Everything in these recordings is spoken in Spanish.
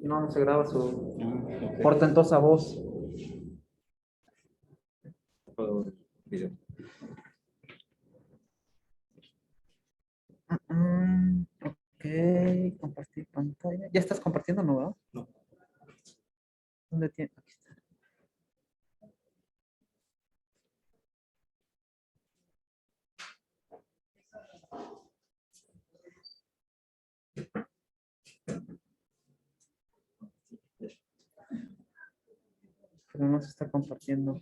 No se graba su Ok. portentosa voz. Por video. Ok, compartir pantalla. ¿Ya estás compartiendo, no, verdad? No. ¿Dónde tiene? Aquí está. Pero no se está compartiendo.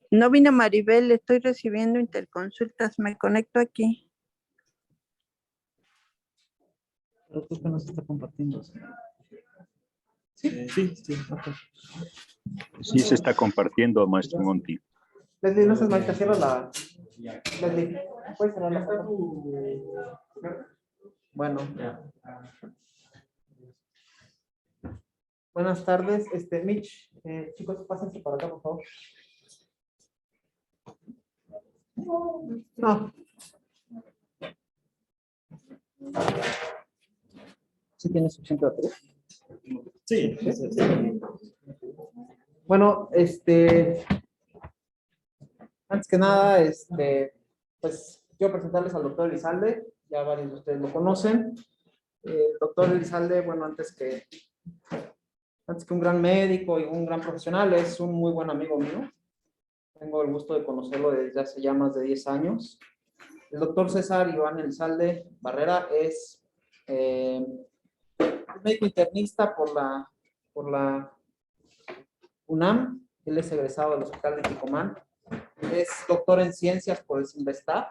No vino Maribel, estoy recibiendo interconsultas, me conecto aquí. Pero creo que no se está compartiendo. Sí, sí. Ok. Sí se está compartiendo, maestro Monti. Leslie, no seas mal, cierra la. Leslie, ¿puedes cerrar la foto? Bueno. Buenas tardes, Mitch. Chicos, pásense para acá, por favor. No. ¿Sí tienes suficiente batería? Sí. Bueno, antes que nada, pues quiero presentarles al doctor Elizalde, ya varios de ustedes lo conocen. El doctor Elizalde, bueno, antes que un gran médico y un gran profesional, es un muy buen amigo mío. Tengo el gusto de conocerlo desde hace ya más de 10 años. El doctor César Iván Elizalde Barrera es médico internista por la UNAM. Él es egresado del Hospital de Ticomán. Es doctor en ciencias por el CINVESTAB.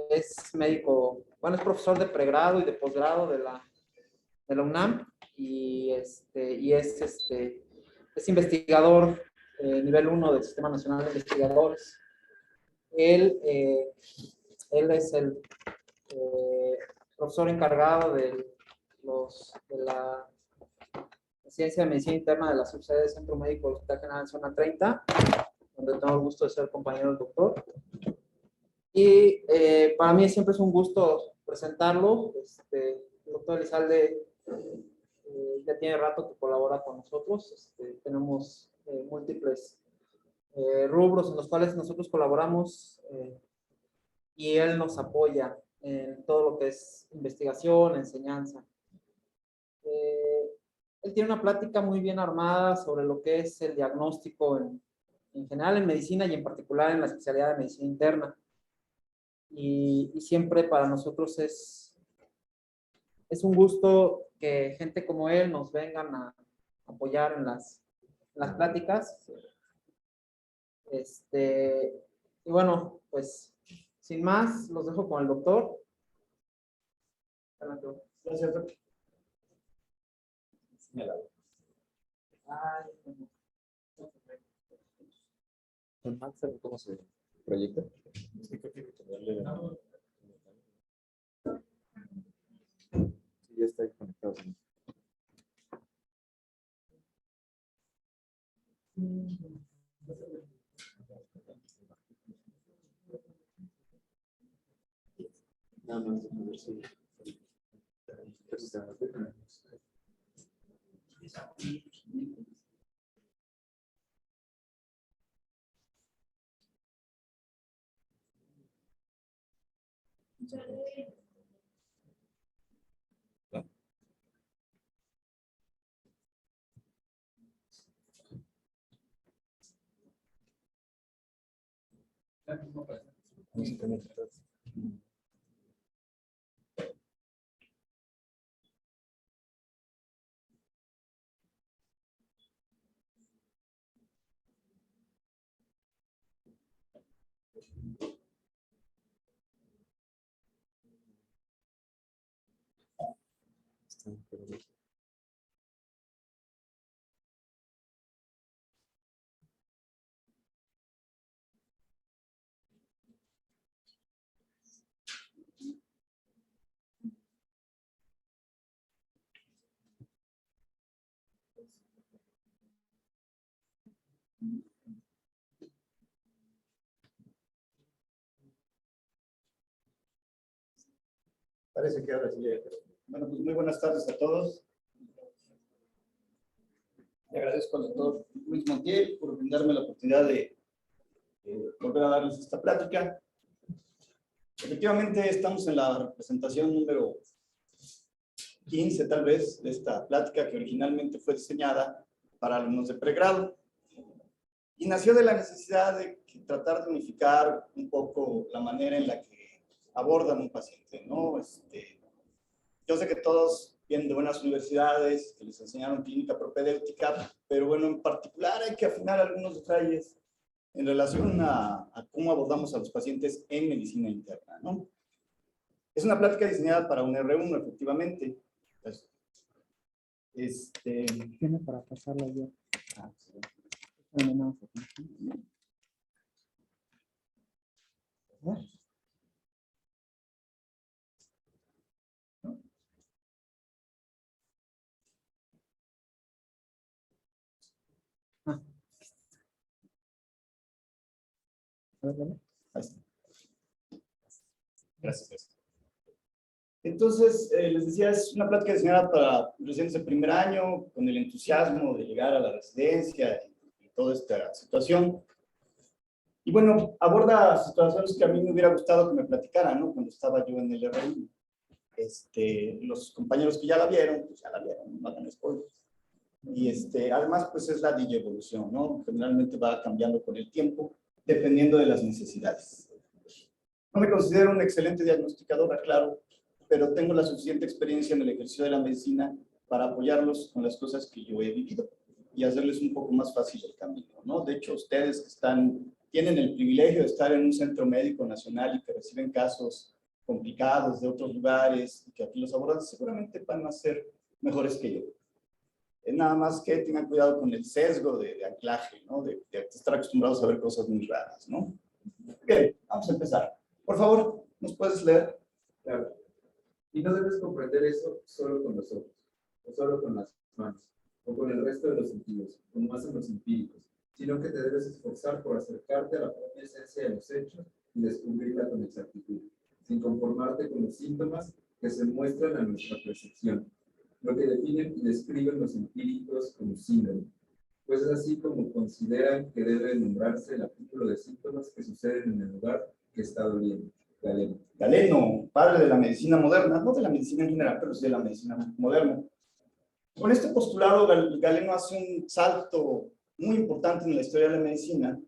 Es médico, bueno, es profesor de pregrado y de posgrado de la UNAM y es investigador nivel 1 del Sistema Nacional de Investigadores. Él es el profesor encargado de la ciencia de medicina interna de la subsede del Centro Médico del Hospital General Zona 30, donde tengo el gusto de ser compañero del doctor. Y para mí siempre es un gusto presentarlo. El doctor Elizalde ya tiene rato que colabora con nosotros. Tenemos múltiples rubros en los cuales nosotros colaboramos y él nos apoya en todo lo que es investigación, enseñanza. Él tiene una plática muy bien armada sobre lo que es el diagnóstico en general en medicina y en particular en la especialidad de medicina interna. Y siempre para nosotros es un gusto que gente como él nos vengan a apoyar en las pláticas. Y bueno, pues sin más, los dejo con el doctor. Gracias, doctor. ¿Cómo se proyecta? Sí, ya está conectado. Nada más, a ver si. Parece que ahora sí. Bueno, pues muy buenas tardes a todos. Le agradezco al doctor Luis Montiel por brindarme la oportunidad de volver a darles esta plática. Efectivamente, estamos en la representación número 15, tal vez, de esta plática que originalmente fue diseñada para alumnos de pregrado. Y nació de la necesidad de tratar de unificar un poco la manera en la que abordan un paciente, ¿no? Yo sé que todos vienen de buenas universidades, que les enseñaron clínica propedéutica, pero bueno, en particular hay que afinar algunos detalles en relación a cómo abordamos a los pacientes en medicina interna, ¿no? Es una plática diseñada para un R1, efectivamente. Entonces, Tiene para pasarla yo. sí. Ahí está. Gracias. Entonces, les decía, es una plática diseñada para residentes de primer año, con el entusiasmo de llegar a la residencia y toda esta situación. Y bueno, aborda situaciones que a mí me hubiera gustado que me platicaran, ¿no? Cuando estaba yo en el R1. Los compañeros que ya la vieron, pues ya la vieron, no hagan spoilers. Y además, pues es la digievolución, ¿no? Generalmente va cambiando con el tiempo, dependiendo de las necesidades. No me considero un excelente diagnosticador, claro, pero tengo la suficiente experiencia en el ejercicio de la medicina para apoyarlos con las cosas que yo he vivido y hacerles un poco más fácil el camino, ¿no? De hecho, ustedes que tienen el privilegio de estar en un centro médico nacional y que reciben casos complicados de otros lugares y que aquí los abordan, seguramente van a ser mejores que yo. Nada más que tengan cuidado con el sesgo de anclaje, ¿no? De estar acostumbrados a ver cosas muy raras, ¿no? Bien, vamos a empezar. Por favor, ¿nos puedes leer? Claro. Y no debes comprender eso solo con los ojos, o solo con las manos, o con el resto de los sentidos, como hacen los empíricos, sino que te debes esforzar por acercarte a la propia esencia de los hechos y descubrirla con exactitud, sin conformarte con los síntomas que se muestran a nuestra percepción, lo que definen y describen los empíricos como síndrome, pues es así como consideran que debe nombrarse el artículo de síntomas que suceden en el lugar que está doliendo. Galeno. Galeno, padre de la medicina moderna, no de la medicina en general, pero sí de la medicina moderna. Con este postulado, Galeno hace un salto muy importante en la historia de la medicina,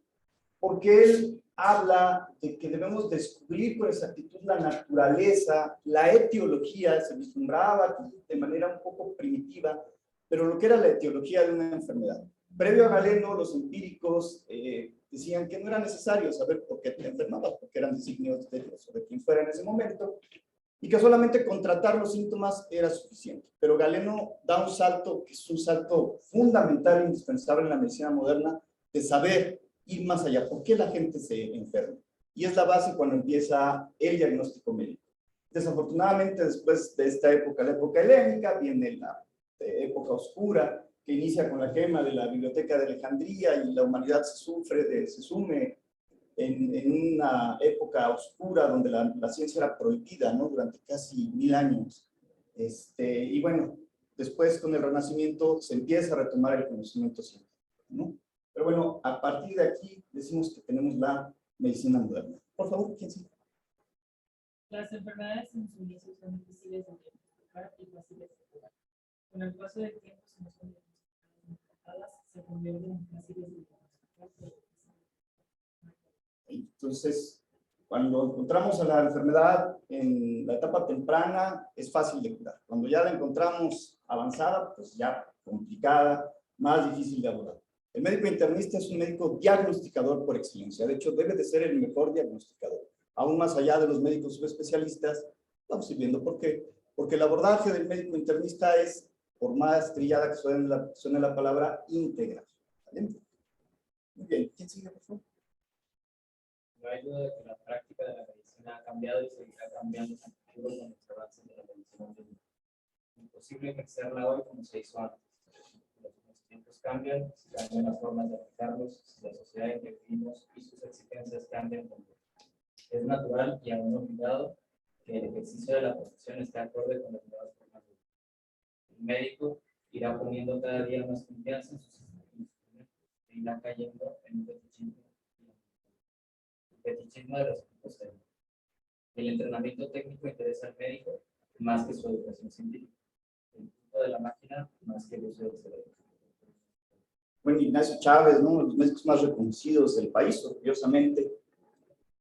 porque él habla de que debemos descubrir con exactitud la naturaleza, la etiología, se vislumbraba aquí de manera un poco primitiva, pero lo que era la etiología de una enfermedad. Previo a Galeno, los empíricos decían que no era necesario saber por qué te enfermabas, porque eran designios de Dios o de quien fuera en ese momento, y que solamente con tratar los síntomas era suficiente. Pero Galeno da un salto que es un salto fundamental e indispensable en la medicina moderna, de saber ir más allá. ¿Por qué la gente se enferma? Y es la base cuando empieza el diagnóstico médico. Desafortunadamente, después de esta época, la época helénica, viene la época oscura, que inicia con la quema de la Biblioteca de Alejandría y la humanidad se sume en una época oscura donde la ciencia era prohibida, ¿no? Durante casi 1000 años. Y bueno, después con el Renacimiento se empieza a retomar el conocimiento científico, ¿no? Pero bueno, a partir de aquí decimos que tenemos la medicina moderna. Por favor, ¿quién sigue? Las enfermedades en su inicio son difíciles de diagnosticar y fáciles de curar. Con el paso del tiempo, si no son diagnosticadas, se convierten en fáciles de diagnosticar. Entonces, cuando encontramos a la enfermedad en la etapa temprana, es fácil de curar. Cuando ya la encontramos avanzada, pues ya complicada, más difícil de abordar. El médico internista es un médico diagnosticador por excelencia. De hecho, debe de ser el mejor diagnosticador. Aún más allá de los médicos subespecialistas, vamos a ir viendo por qué. Porque el abordaje del médico internista es, por más trillada que suene la palabra, íntegra. ¿Vale? Muy bien. ¿Quién sigue, por favor? No hay duda de que la práctica de la medicina ha cambiado y seguirá cambiando en el futuro con los avances de la medicina moderna. Imposible ejercerla hoy como se hizo antes. Los tiempos cambian, si cambian las formas de aplicarlos, si la sociedad en que vivimos y sus exigencias cambian también. Es natural y aún olvidado que el ejercicio de la profesión esté acorde con las nuevas formas de vida. El médico irá poniendo cada día más confianza en sus instrumentos e irá cayendo en un fetichismo de los equipos técnicos. El entrenamiento técnico interesa al médico más que su educación científica. El uso de la máquina más que el uso del cerebro. Bueno, Ignacio Chávez, ¿no? Uno de los médicos más reconocidos del país, orgullosamente.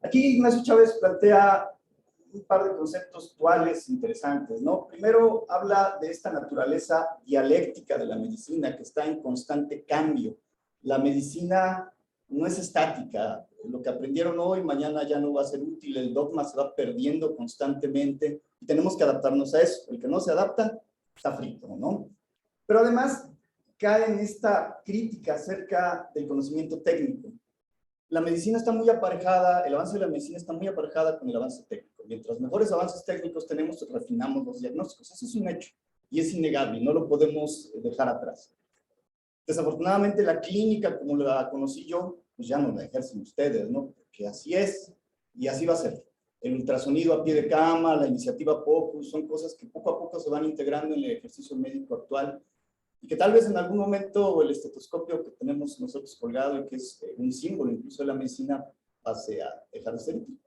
Aquí Ignacio Chávez plantea un par de conceptos actuales interesantes, ¿no? Primero, habla de esta naturaleza dialéctica de la medicina que está en constante cambio. La medicina no es estática. Lo que aprendieron hoy, mañana ya no va a ser útil. El dogma se va perdiendo constantemente y tenemos que adaptarnos a eso. El que no se adapta está frito, ¿no? Pero además cae en esta crítica acerca del conocimiento técnico. La medicina está muy aparejada, el avance de la medicina está muy aparejada con el avance técnico. Mientras mejores avances técnicos tenemos, refinamos los diagnósticos. Eso es un hecho y es innegable, no lo podemos dejar atrás. Desafortunadamente la clínica, como la conocí yo, pues ya no la ejercen ustedes, ¿no? Porque así es y así va a ser. El ultrasonido a pie de cama, la iniciativa POCUS, son cosas que poco a poco se van integrando en el ejercicio médico actual y que tal vez en algún momento el estetoscopio que tenemos nosotros colgado y que es un símbolo incluso de la medicina pase a dejar de ser útil.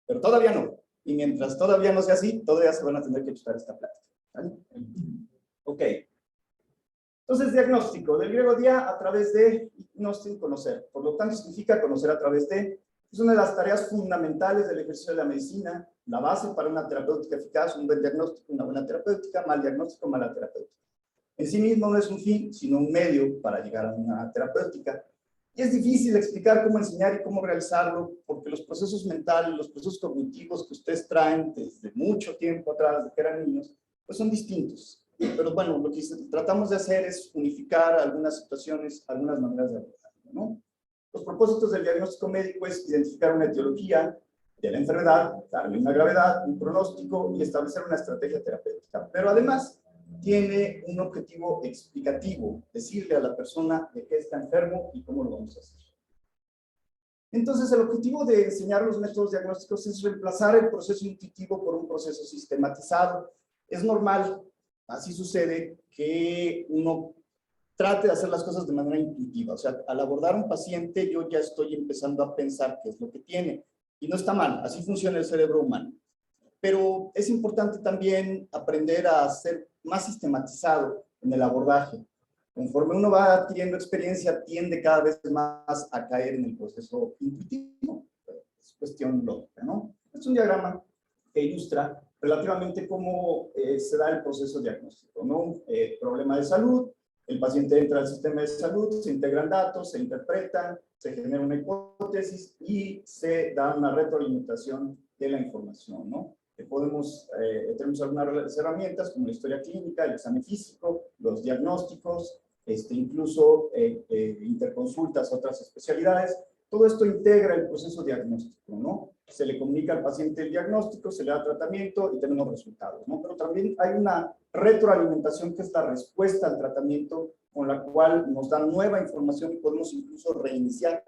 Pero todavía no. Y mientras todavía no sea así, todavía se van a tener que chutar esta plática. ¿Vale? Ok. Entonces, diagnóstico, del griego dia, a través de, gnostin, conocer. Por lo tanto, significa conocer a través de. Es una de las tareas fundamentales del ejercicio de la medicina, la base para una terapéutica eficaz, un buen diagnóstico, una buena terapéutica, mal diagnóstico, mala terapéutica. En sí mismo no es un fin, sino un medio para llegar a una terapéutica. Y es difícil explicar cómo enseñar y cómo realizarlo, porque los procesos mentales, los procesos cognitivos que ustedes traen desde mucho tiempo atrás, de que eran niños, pues son distintos. Pero bueno, lo que tratamos de hacer es unificar algunas situaciones, algunas maneras de abordarlo, ¿no? Los propósitos del diagnóstico médico es identificar una etiología de la enfermedad, darle una gravedad, un pronóstico y establecer una estrategia terapéutica. Pero además tiene un objetivo explicativo, decirle a la persona de qué está enfermo y cómo lo vamos a hacer. Entonces, el objetivo de enseñar los métodos diagnósticos es reemplazar el proceso intuitivo por un proceso sistematizado. Es normal, así sucede, que uno trate de hacer las cosas de manera intuitiva. O sea, al abordar a un paciente, yo ya estoy empezando a pensar qué es lo que tiene. Y no está mal, así funciona el cerebro humano. Pero es importante también aprender a ser más sistematizado en el abordaje. Conforme uno va adquiriendo experiencia, tiende cada vez más a caer en el proceso intuitivo. Es cuestión lógica, ¿no? Es un diagrama que ilustra relativamente cómo se da el proceso diagnóstico, ¿no? Problema de salud, el paciente entra al sistema de salud, se integran datos, se interpretan, se genera una hipótesis y se da una retroalimentación de la información, ¿no? Tenemos algunas herramientas como la historia clínica, el examen físico, los diagnósticos, incluso interconsultas a otras especialidades. Todo esto integra el proceso diagnóstico, ¿no? Se le comunica al paciente el diagnóstico, se le da tratamiento y tenemos resultados, ¿no? Pero también hay una retroalimentación que es la respuesta al tratamiento con la cual nos da nueva información y podemos incluso reiniciar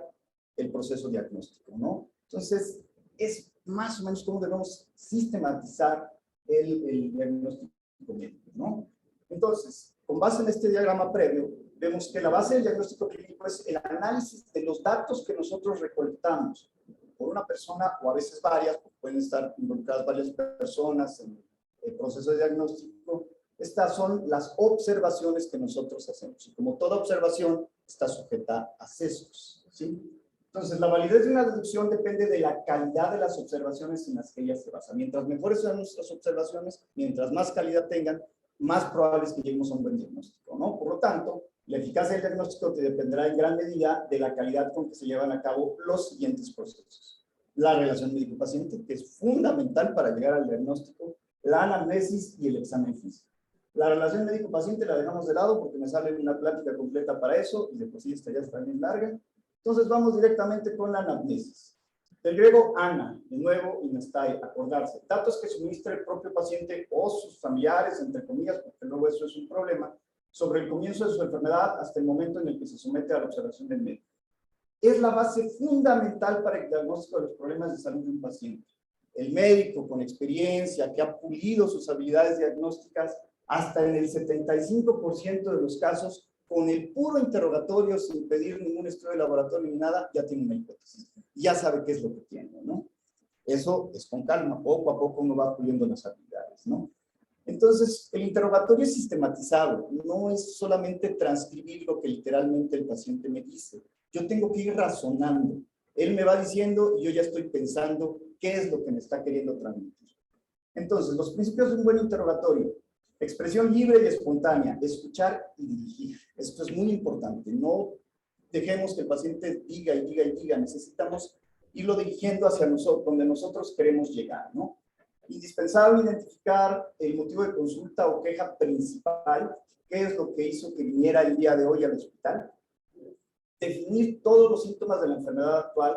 el proceso diagnóstico, ¿no? Entonces, es más o menos cómo debemos sistematizar el diagnóstico médico, ¿no? Entonces, con base en este diagrama previo, vemos que la base del diagnóstico clínico es el análisis de los datos que nosotros recolectamos por una persona o a veces varias, pueden estar involucradas varias personas en el proceso de diagnóstico. Estas son las observaciones que nosotros hacemos. Y como toda observación, está sujeta a sesgos, ¿sí? Entonces, la validez de una deducción depende de la calidad de las observaciones en las que ella se basa. Mientras mejores sean nuestras observaciones, mientras más calidad tengan, más probable es que lleguemos a un buen diagnóstico, ¿no? Por lo tanto, la eficacia del diagnóstico dependerá en gran medida de la calidad con que se llevan a cabo los siguientes procesos. La relación médico-paciente, que es fundamental para llegar al diagnóstico, la anamnesis y el examen físico. La relación médico-paciente la dejamos de lado porque me sale una plática completa para eso y de por sí esta ya está bien larga. Entonces vamos directamente con la anamnesis. Del griego ana, de nuevo, y nestai, acordarse. Datos que suministra el propio paciente o sus familiares, entre comillas, porque luego eso es un problema, sobre el comienzo de su enfermedad hasta el momento en el que se somete a la observación del médico. Es la base fundamental para el diagnóstico de los problemas de salud de un paciente. el médico con experiencia, que ha pulido sus habilidades diagnósticas, hasta en el 75% de los casos, con el puro interrogatorio, sin pedir ningún estudio de laboratorio ni nada, ya tiene una hipótesis. Ya sabe qué es lo que tiene, ¿no? Eso es con calma, poco a poco uno va puliendo las habilidades, ¿no? Entonces, el interrogatorio es sistematizado, no es solamente transcribir lo que literalmente el paciente me dice. Yo tengo que ir razonando. Él me va diciendo y yo ya estoy pensando qué es lo que me está queriendo transmitir. Entonces, los principios de un buen interrogatorio: expresión libre y espontánea, escuchar y dirigir. Esto es muy importante. No dejemos que el paciente diga y diga y diga. Necesitamos irlo dirigiendo hacia nosotros, donde nosotros queremos llegar, ¿no? Indispensable identificar el motivo de consulta o queja principal, qué es lo que hizo que viniera el día de hoy al hospital. Definir todos los síntomas de la enfermedad actual,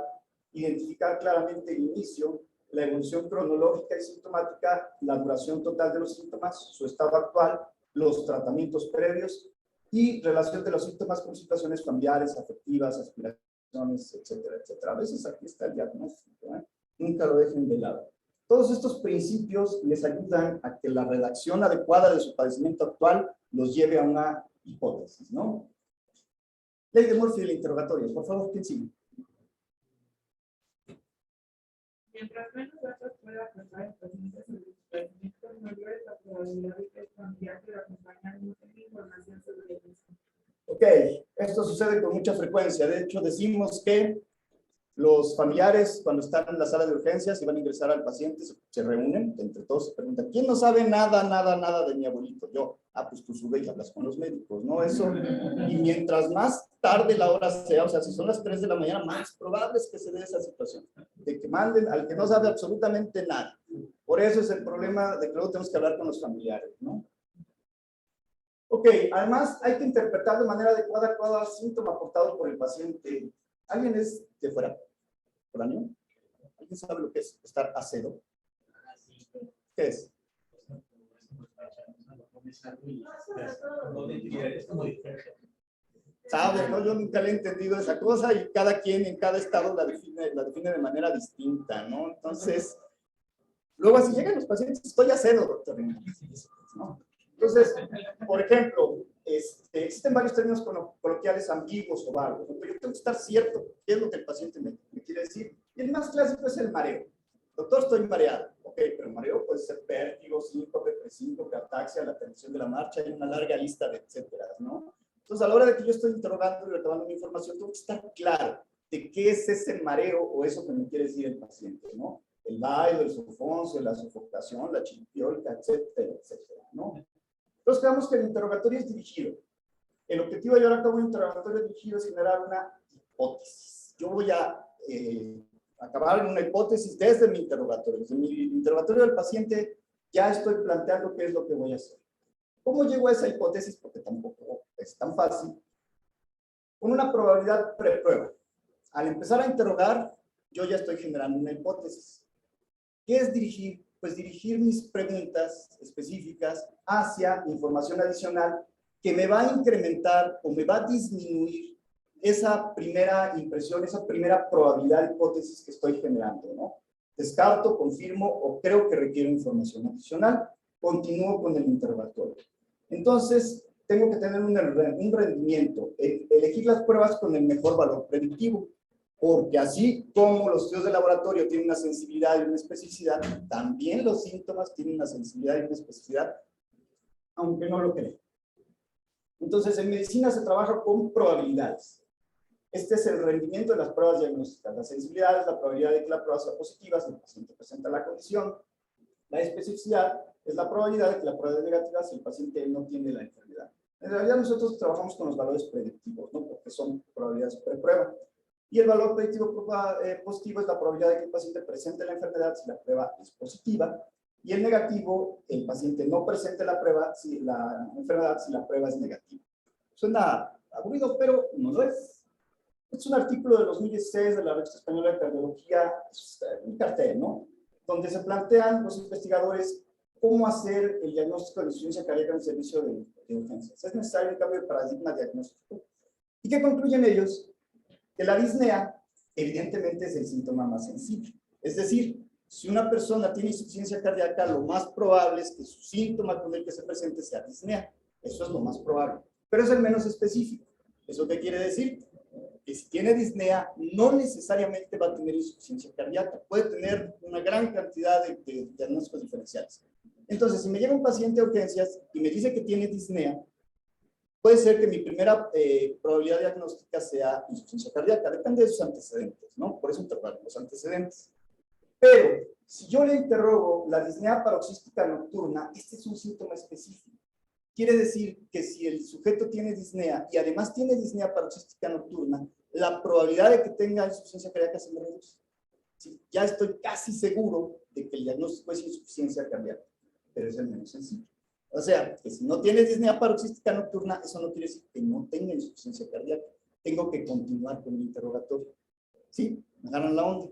identificar claramente el inicio, la evolución cronológica y sintomática, la duración total de los síntomas, su estado actual, los tratamientos previos y relación de los síntomas con situaciones familiares, afectivas, aspiraciones, etcétera, etcétera. A veces aquí está el diagnóstico, ¿eh? Nunca lo dejen de lado. Todos estos principios les ayudan a que la redacción adecuada de su padecimiento actual los lleve a una hipótesis, ¿no? Ley de Murphy del interrogatorio. Por favor, ¿quién sigue? Mientras menos datos pueda aportar el paciente sobre sus padecimientos, mayor es la probabilidad de que el familiar que lo acompaña no tenga información sobre el mismo. Ok, esto sucede con mucha frecuencia. De hecho, decimos que los familiares, cuando están en la sala de urgencias y van a ingresar al paciente, se reúnen, entre todos se preguntan: ¿quién no sabe nada, nada, nada de mi abuelito? Yo. Ah, pues tú sube y hablas con los médicos, ¿no? Eso. Y mientras más tarde la hora sea, o sea, si son las 3 de la mañana, más probable es que se dé esa situación, de que manden al que no sabe absolutamente nada. Por eso es el problema de que luego tenemos que hablar con los familiares, ¿no? Ok, además hay que interpretar de manera adecuada cada síntoma aportado por el paciente. ¿Alguien es de fuera? ¿Foráneo? ¿Alguien sabe lo que es estar a cero? ¿Qué es? ¿Sabes? ¿No? Yo nunca le he entendido esa cosa y cada quien en cada estado la define de manera distinta, ¿no? Entonces, luego así llegan los pacientes: estoy a cero, doctor. ¿No? Entonces, por ejemplo, existen varios términos coloquiales ambiguos o vagos, ¿no? Pero yo tengo que estar cierto qué es lo que el paciente me quiere decir. Y el más clásico es el mareo. Doctor, estoy mareado. Ok, pero el mareo puede ser vértigo, síncope, presíncope, ataxia, la tensión de la marcha, hay una larga lista de etcétera, ¿no? Entonces, a la hora de que yo estoy interrogando y recabando mi información, tengo que estar claro de qué es ese mareo o eso que me quiere decir el paciente, ¿no? El baile, el sofoncio, la sofocación, la chiripiolca, etcétera, etcétera, ¿no? Entonces, veamos que el interrogatorio es dirigido. El objetivo de llevar a cabo un interrogatorio dirigido es generar una hipótesis. Yo voy a acabar en una hipótesis desde mi interrogatorio. Desde mi interrogatorio del paciente ya estoy planteando qué es lo que voy a hacer. ¿Cómo llego a esa hipótesis? Porque tampoco es tan fácil. Con una probabilidad preprueba. Al empezar a interrogar, yo ya estoy generando una hipótesis. ¿Qué es dirigir? Pues dirigir mis preguntas específicas hacia información adicional que me va a incrementar o me va a disminuir esa primera impresión, esa primera probabilidad de hipótesis que estoy generando, ¿no? Descarto, confirmo o creo que requiero información adicional. Continúo con el interrogatorio. Entonces, tengo que tener un rendimiento, elegir las pruebas con el mejor valor predictivo, porque así como los estudios de laboratorio tienen una sensibilidad y una especificidad, también los síntomas tienen una sensibilidad y una especificidad, aunque no lo crean. Entonces, en medicina se trabaja con probabilidades. Este es el rendimiento de las pruebas diagnósticas. La sensibilidad es la probabilidad de que la prueba sea positiva si el paciente presenta la condición. La especificidad es la probabilidad de que la prueba es negativa si el paciente no tiene la enfermedad. En realidad nosotros trabajamos con los valores predictivos, ¿no? Porque son probabilidades preprueba. Y el valor predictivo positivo es la probabilidad de que el paciente presente la enfermedad si la prueba es positiva. Y el negativo, el paciente no presente la enfermedad si la prueba es negativa. Suena aburrido, pero no lo es. Es un artículo de 2016 de la Revista Española de Cardiología, un cartel, ¿no? Donde se plantean los investigadores cómo hacer el diagnóstico de insuficiencia cardíaca en el servicio de urgencias. Es necesario un cambio de paradigma diagnóstico. ¿Y qué concluyen ellos? Que la disnea, evidentemente, es el síntoma más sensible. Es decir, Si una persona tiene insuficiencia cardíaca, lo más probable es que su síntoma con el que se presente sea disnea. Eso es lo más probable, pero es el menos específico. ¿Eso qué quiere decir? Que si tiene disnea, no necesariamente va a tener insuficiencia cardíaca. Puede tener una gran cantidad de diagnósticos diferenciales. Entonces, si me llega un paciente a urgencias y me dice que tiene disnea, puede ser que mi primera probabilidad diagnóstica sea insuficiencia cardíaca. Depende de sus antecedentes, ¿no? Por eso interrogar los antecedentes. Pero, si yo le interrogo la disnea paroxística nocturna, este es un síntoma específico. Quiere decir que si el sujeto tiene disnea y además tiene disnea paroxística nocturna, la probabilidad de que tenga insuficiencia cardíaca se me reduce. ¿Sí? Ya estoy casi seguro de que el diagnóstico es insuficiencia cardíaca, pero es el menos sencillo. O sea, que si no tiene disnea paroxística nocturna, eso no quiere decir que no tenga insuficiencia cardíaca. Tengo que continuar con el interrogatorio. ¿Sí? ¿Me agarran la onda?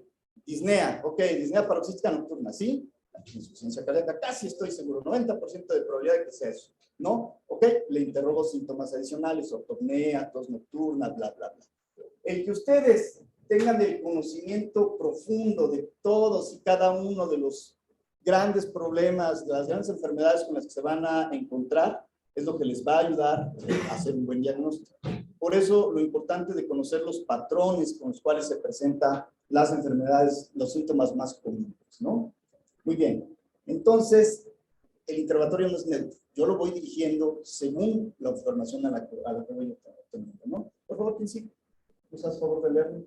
Disnea, ok, disnea paroxística nocturna, ¿sí? Insuficiencia cardíaca, casi estoy seguro, 90% de probabilidad de que sea eso. ¿No? Ok, le interrogo síntomas adicionales, ortopnea, tos nocturna, bla, bla, bla. El que ustedes tengan el conocimiento profundo de todos y cada uno de los grandes problemas, de las grandes enfermedades con las que se van a encontrar, es lo que les va a ayudar a hacer un buen diagnóstico. Por eso, lo importante de conocer los patrones con los cuales se presentan las enfermedades, los síntomas más comunes, ¿no? Muy bien. Entonces, el interrogatorio no es neutro. Yo lo voy dirigiendo según la información a la que voy obteniendo, ¿no? Por favor, principio. ¿Nos haces favor de leerlo?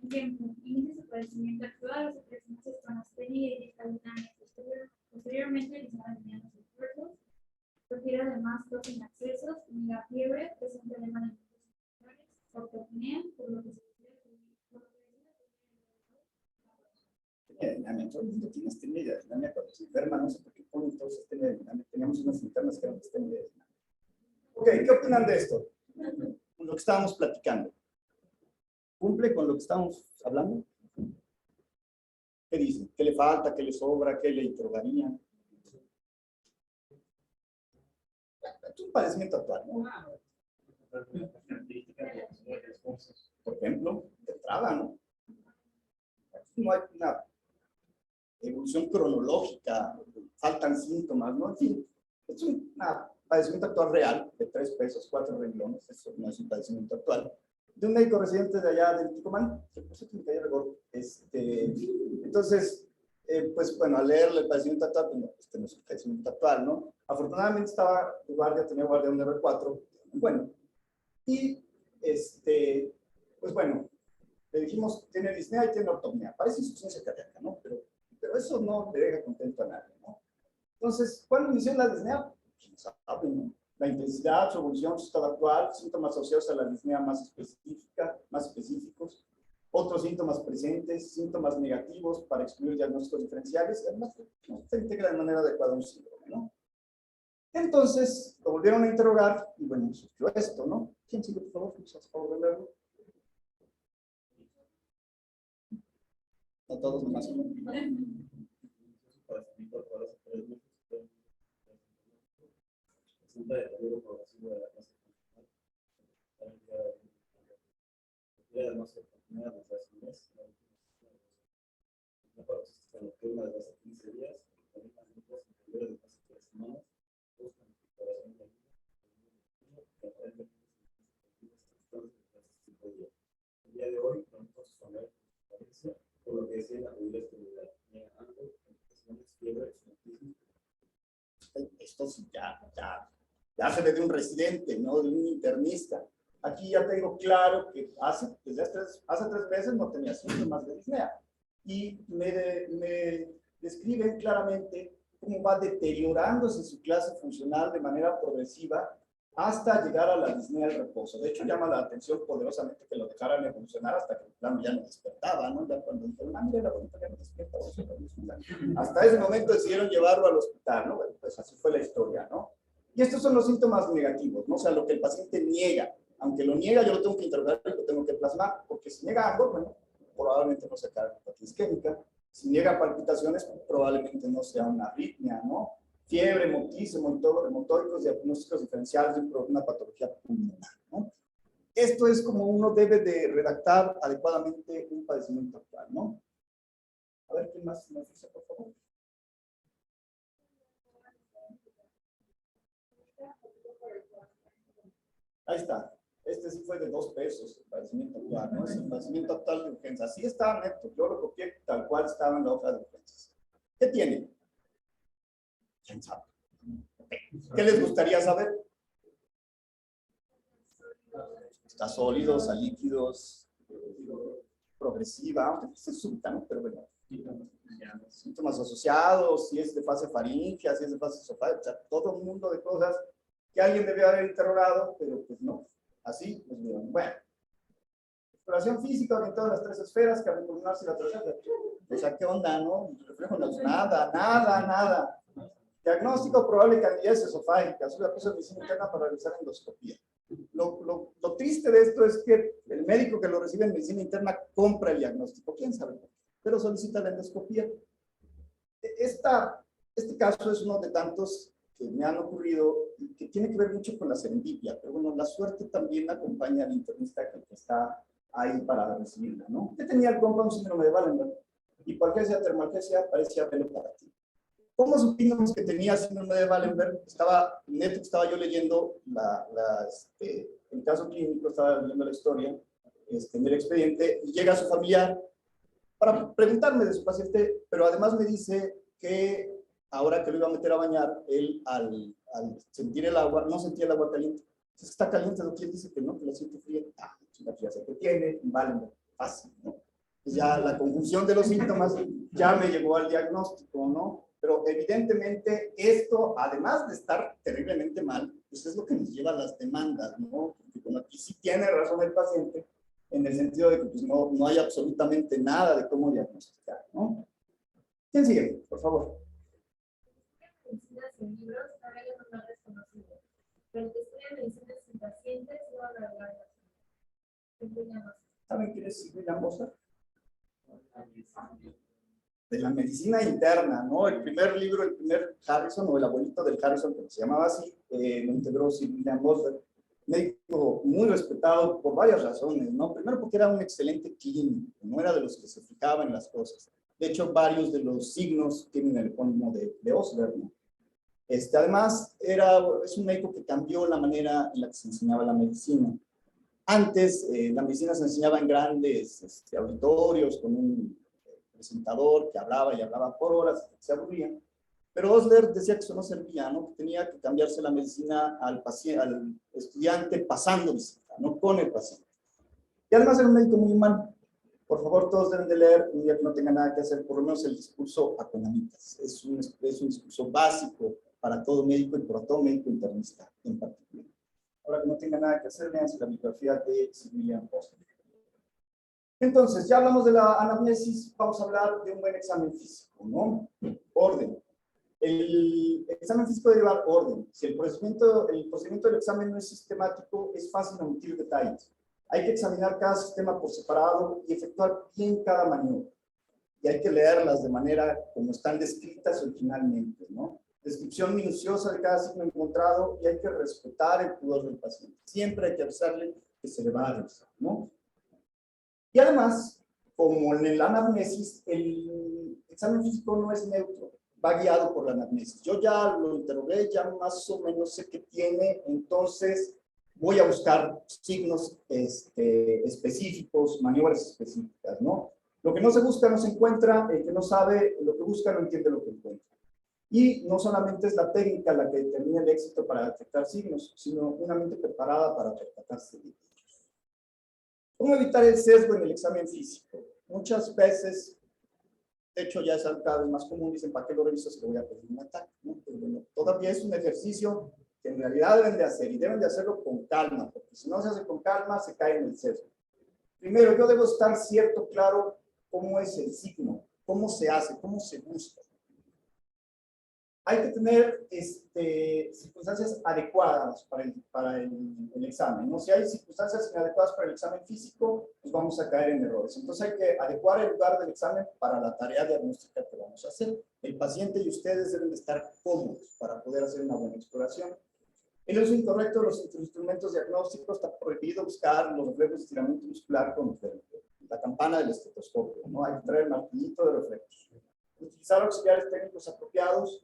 Ejemplo, índice de padecimiento actual, los presentes con astenia y digitalidad. Posteriormente, realizaron medianos esfuerzos. Refiere además tos sin accesos, la fiebre, presente de manifestaciones secundarias, ortopnea, por lo que se Todo el mundo tiene astenia y digitalidad cuando se enferma, no sé por qué ponen todos astenia y digitalidad. Teníamos unas internas que eran astenia y digitalidad. Ok, ¿qué opinan de esto? Lo que estábamos platicando. ¿Cumple con lo que estamos hablando? ¿Qué dicen? ¿Qué le falta? ¿Qué le sobra? ¿Qué le interrogarían? Es un padecimiento actual, ¿no? Por ejemplo, de entrada, ¿no? No hay una evolución cronológica, faltan síntomas, ¿no? En fin, es un padecimiento actual real, de 3 pesos, 4 renglones, eso no es un padecimiento actual, de un médico residente de allá del Ticomán, que por cierto me cayó rigor. Entonces, pues bueno, al leerle el padecimiento actual, pues no, este no es un padecimiento actual, ¿no? Afortunadamente estaba de guardia, tenía guardia un R4, bueno, y pues bueno, le dijimos, tiene disnea y tiene ortopnea, parece insuficiencia cardíaca, ¿no? Pero eso no le deja contento a nadie, ¿no? Entonces, ¿cuándo inició la disnea? ¿Quién sabe, no? La intensidad, su evolución, su estado actual, síntomas asociados a la disnea más específica, más específicos, otros síntomas presentes, síntomas negativos para excluir diagnósticos diferenciales, y además no se integra de manera adecuada un síndrome, ¿no? Entonces, lo volvieron a interrogar, y bueno, surgió esto, ¿no? ¿Quién sigue, por favor? ¿Nos hace favor de leerlo? No todos nomás. El día de hoy, vamos a exponer por lo que decía la autoridad fiebre, esto sí, ya se ve de un residente, no de un internista. Aquí ya tengo claro que hace 3 meses no tenía síntomas de disnea. Y me describen claramente cómo va deteriorándose su clase funcional de manera progresiva hasta llegar a la disnea del reposo. De hecho, llama la atención poderosamente que lo dejaran evolucionar hasta que el plano ya no despertaba, ¿no? Ya cuando dijeron, mira, la bonita ya no despierta. Hasta ese momento decidieron llevarlo al hospital, ¿no? Bueno, pues así fue la historia, ¿no? Y estos son los síntomas negativos, ¿no? O sea, lo que el paciente niega. Aunque lo niega, yo lo tengo que interrogar y lo tengo que plasmar, porque si niega algo, bueno, probablemente no sea cardiopatía isquémica. Si niega palpitaciones, probablemente no sea una arritmia, ¿no? Fiebre, motóricos, diagnósticos diferenciales de una patología pulmonar, ¿no? Esto es como uno debe de redactar adecuadamente un padecimiento actual, ¿no? A ver, ¿quién más nos dice, por favor? Ahí está. Este sí fue de 2 pesos, el padecimiento actual, ¿no? Es el padecimiento actual de urgencia. Así está neto. Yo lo copié tal cual estaba en la hoja de urgencias. ¿Qué tiene? ¿Quién sabe? ¿Qué les gustaría saber? Está sólidos, a líquidos, progresiva, aunque se súbita, ¿no? Pero bueno, síntomas asociados, si es de fase faríngea, si es de fase esofágica, o sea, todo un mundo de cosas que alguien debió haber interrogado, pero pues no, así pues bien. Bueno, exploración física orientada a las 3 esferas, cardiopulmonar y la tercera. O sea, ¿qué onda, no? Reflejo, no, nada. Diagnóstico probable candidez esofágica, es la cosa de medicina interna para realizar endoscopía. Lo triste de esto es que el médico que lo recibe en medicina interna compra el diagnóstico, quién sabe, pero solicita la endoscopía. Este caso es uno de tantos que me han ocurrido y que tiene que ver mucho con la serendipia, pero bueno, la suerte también acompaña al internista que está ahí para recibirla, ¿no? ¿Qué tenía el compa? Un síndrome de Wallenberg. Hipoalgesia, termalgesia, parecía velo para ti. ¿Cómo supimos que tenía síndrome de Wallenberg? Estaba yo leyendo el caso clínico, estaba leyendo la historia en el expediente, y llega su familiar para preguntarme de su paciente, pero además me dice que ahora que lo iba a meter a bañar, él al sentir el agua, no sentía el agua caliente. Entonces, está caliente, lo que él dice que no, que la siente fría. La fría se que tiene, Wallenberg, fácil, ¿no? Pues ya la conjunción de los síntomas ya me llevó al diagnóstico, ¿no? Pero evidentemente esto, además de estar terriblemente mal, pues es lo que nos lleva a las demandas, ¿no? Porque bueno, aquí sí tiene razón el paciente, en el sentido de que pues, no hay absolutamente nada de cómo diagnosticar, ¿no? ¿Quién sigue? Por favor. Medicinas en libros, ahora ya no es desconocido. Pero el que estudia medicinas en pacientes no va a hablar de ¿Saben quién es William Bosa? De la medicina interna, ¿no? El primer libro, el primer Harrison, o el abuelito del Harrison, que se llamaba así, lo integró William Bosa, médico muy respetado por varias razones, ¿no? Primero porque era un excelente clínico, no era de los que se fijaba en las cosas. De hecho, varios de los signos tienen el epónimo de Osler, ¿no? Además, es un médico que cambió la manera en la que se enseñaba la medicina. Antes, la medicina se enseñaba en grandes auditorios, con un presentador que hablaba y hablaba por horas, se aburría. Pero Osler decía que eso no servía, ¿no? Que tenía que cambiarse la medicina al estudiante pasando visita, no con el paciente. Y además era un médico muy humano. Por favor, todos deben de leer, un día que no tenga nada que hacer, por lo menos el discurso Aconamitas. Es un discurso básico para todo médico y para todo médico internista en particular. Ahora que no tenga nada que hacer, vean la bibliografía de William Bosa. Entonces, ya hablamos de la anamnesis, vamos a hablar de un buen examen físico, ¿no? Orden. El examen físico debe llevar orden. Si el procedimiento del examen no es sistemático, es fácil omitir detalles. Hay que examinar cada sistema por separado y efectuar bien cada maniobra. Y hay que leerlas de manera como están descritas originalmente, ¿no? Descripción minuciosa de cada signo encontrado y hay que respetar el pudor del paciente. Siempre hay que avisarle que se le va a revisar, ¿no? Y además, como en el anamnesis, el examen físico no es neutro, va guiado por la anamnesis. Yo ya lo interrogué, ya más o menos sé qué tiene, entonces voy a buscar signos específicos, maniobras específicas, ¿no? Lo que no se busca no se encuentra, el que no sabe lo que busca no entiende lo que encuentra. Y no solamente es la técnica la que determina el éxito para detectar signos, sino una mente preparada para percatarse de ellos. ¿Cómo evitar el sesgo en el examen físico? Muchas veces, de hecho ya es cada vez más común, dicen, ¿para qué lo reviso si le voy a pedir un ataque? ¿No? Pero bueno, todavía es un ejercicio que en realidad deben de hacer, y deben de hacerlo con calma, porque si no se hace con calma, se cae en el sesgo. Primero, yo debo estar claro cómo es el signo, cómo se hace, cómo se busca. Hay que tener circunstancias adecuadas para el examen, ¿no? Si hay circunstancias inadecuadas para el examen físico, pues vamos a caer en errores. Entonces hay que adecuar el lugar del examen para la tarea diagnóstica que vamos a hacer. El paciente y ustedes deben de estar cómodos para poder hacer una buena exploración. El uso incorrecto de los instrumentos diagnósticos, está prohibido buscar los reflejos de estiramiento muscular con la campana del estetoscopio, ¿no? Hay que traer el martillito de reflejos. Utilizar auxiliares técnicos apropiados.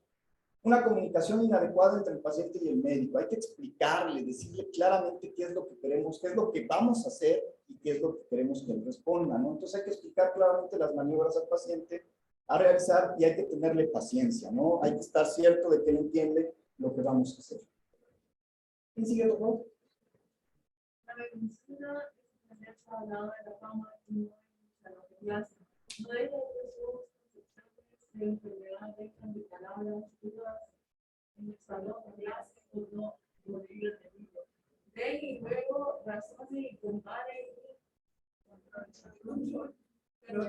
Una comunicación inadecuada entre el paciente y el médico. Hay que explicarle, decirle claramente qué es lo que queremos, qué es lo que vamos a hacer y qué es lo que queremos que él responda, ¿no? Entonces hay que explicar claramente las maniobras al paciente a realizar y hay que tenerle paciencia, ¿no? Hay que estar cierto de que él entiende lo que vamos a hacer. ¿Quién sigue, por favor? La medicina ha hablado de la fama y no de la clase. No de las concepciones de enfermedades, de palabras, dudas, en el salón, clase o no, morir de vida. Ven y luego razone y compare pero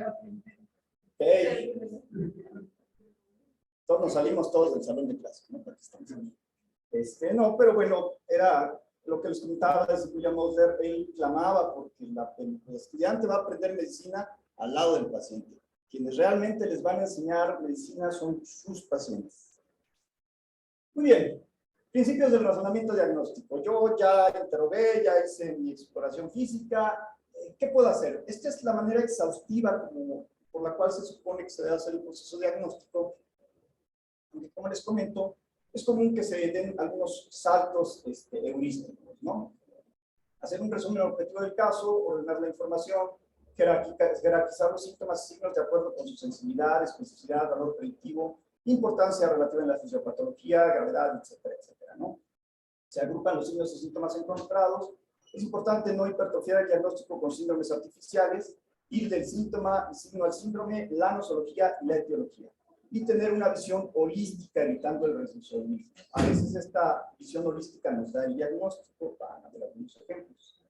Todos nos salimos todos del salón de clase, ¿no? No, pero bueno, era lo que les comentaba de William Osler. Él clamaba porque el estudiante va a aprender medicina al lado del paciente. Quienes realmente les van a enseñar medicina son sus pacientes. Muy bien, principios del razonamiento diagnóstico. Yo ya interrogué, ya hice mi exploración física. ¿Qué puedo hacer? Esta es la manera exhaustiva por la cual se supone que se debe hacer el proceso diagnóstico. Aunque, como les comento, es común que se den algunos saltos heurísticos, ¿no? Hacer un resumen objetivo del caso, ordenar la información, jerarquizar los síntomas y signos de acuerdo con su sensibilidad, especificidad, valor predictivo, importancia relativa en la fisiopatología, gravedad, etcétera, etcétera, ¿no? Se agrupan los signos y síntomas encontrados. Es importante no hipertrofiar el diagnóstico con síndromes artificiales, ir del síntoma y signo al síndrome, la nosología y la etiología. Y tener una visión holística, evitando el reduccionismo. A veces esta visión holística nos da el diagnóstico, para ver algunos ejemplos.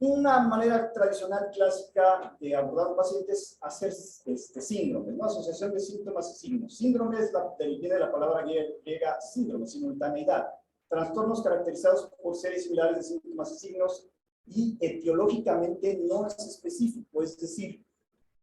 Una manera tradicional clásica de abordar a un paciente es hacer síndromes, ¿no? Asociación de síntomas y signos. Síndrome viene de la palabra griega síndrome, simultaneidad. Trastornos caracterizados por series similares de síntomas y signos, y etiológicamente no es específico, es decir,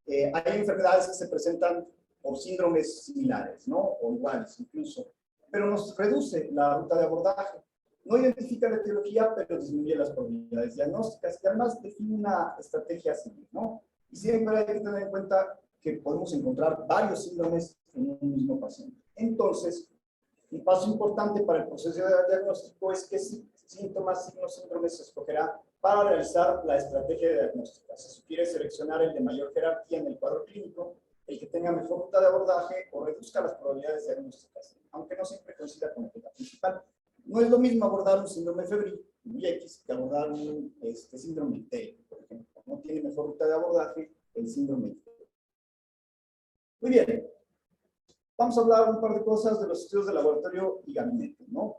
hay enfermedades que se presentan por síndromes similares, ¿no? O iguales incluso, pero nos reduce la ruta de abordaje. No identifica la etiología, pero disminuye las probabilidades diagnósticas y además define una estrategia a seguir, ¿no? Y siempre hay que tener en cuenta que podemos encontrar varios síndromes en un mismo paciente. Entonces, un paso importante para el proceso de diagnóstico es que síntomas, signos, síndromes se escogerá para realizar la estrategia de diagnóstica. Se sugiere seleccionar el de mayor jerarquía en el cuadro clínico, el que tenga mejor ruta de abordaje o reduzca las probabilidades diagnósticas, aunque no siempre coincida con la meta principal. No es lo mismo abordar un síndrome febril, muy X, que abordar un síndrome T, por ejemplo. No tiene mejor ruta de abordaje el síndrome T. Muy bien. Vamos a hablar un par de cosas de los estudios de laboratorio y gabinete, ¿no?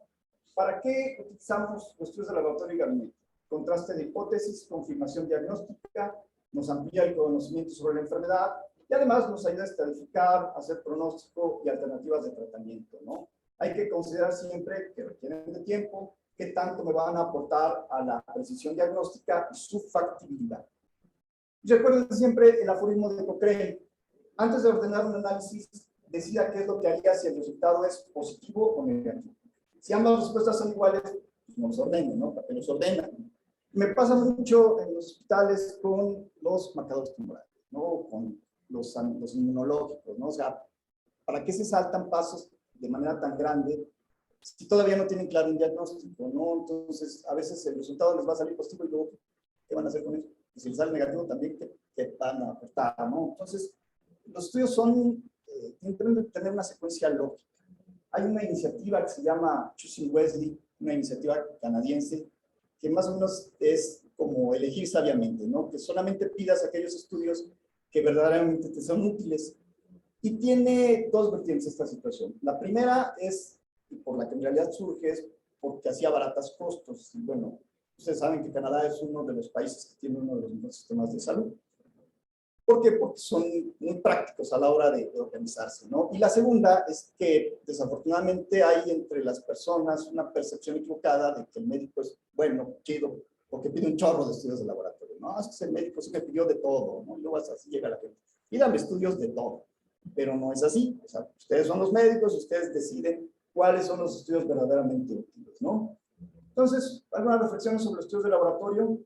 ¿Para qué utilizamos los estudios de laboratorio y gabinete? Contraste de hipótesis, confirmación diagnóstica, nos amplía el conocimiento sobre la enfermedad y además nos ayuda a estratificar, hacer pronóstico y alternativas de tratamiento, ¿no? Hay que considerar siempre que requieren de tiempo, qué tanto me van a aportar a la precisión diagnóstica y su factibilidad. Recuerden siempre el aforismo de Cochrane. Antes de ordenar un análisis, decida qué es lo que haría si el resultado es positivo o negativo. Si ambas respuestas son iguales, pues no los ordenen, ¿no? ¿Para qué los ordenan? Me pasa mucho en los hospitales con los marcadores tumorales, ¿no? Con los inmunológicos, ¿no? O sea, ¿para qué se saltan pasos de manera tan grande si todavía no tienen claro un diagnóstico, ¿no? Entonces, a veces el resultado les va a salir positivo y luego, ¿qué van a hacer con eso? Y si les sale negativo también, ¿qué van a aportar, ¿no? Entonces, los estudios tienen que tener una secuencia lógica. Hay una iniciativa que se llama Choosing Wesley, una iniciativa canadiense, que más o menos es como elegir sabiamente, ¿no? Que solamente pidas aquellos estudios que verdaderamente te son útiles. Y tiene dos vertientes esta situación. La primera es, y por la que en realidad surge, es porque hacía baratas costos. Y bueno, ustedes saben que Canadá es uno de los países que tiene uno de los mejores sistemas de salud. ¿Por qué? Porque son muy prácticos a la hora de organizarse, ¿no? Y la segunda es que desafortunadamente hay entre las personas una percepción equivocada de que el médico es bueno, chido, porque pide un chorro de estudios de laboratorio, ¿no? Es que el médico sí me pidió de todo, ¿no? Y luego así llega la gente. Pídame estudios de todo, pero no es así. O sea, ustedes son los médicos, ustedes deciden cuáles son los estudios verdaderamente útiles, ¿no? Entonces, algunas reflexiones sobre los estudios de laboratorio.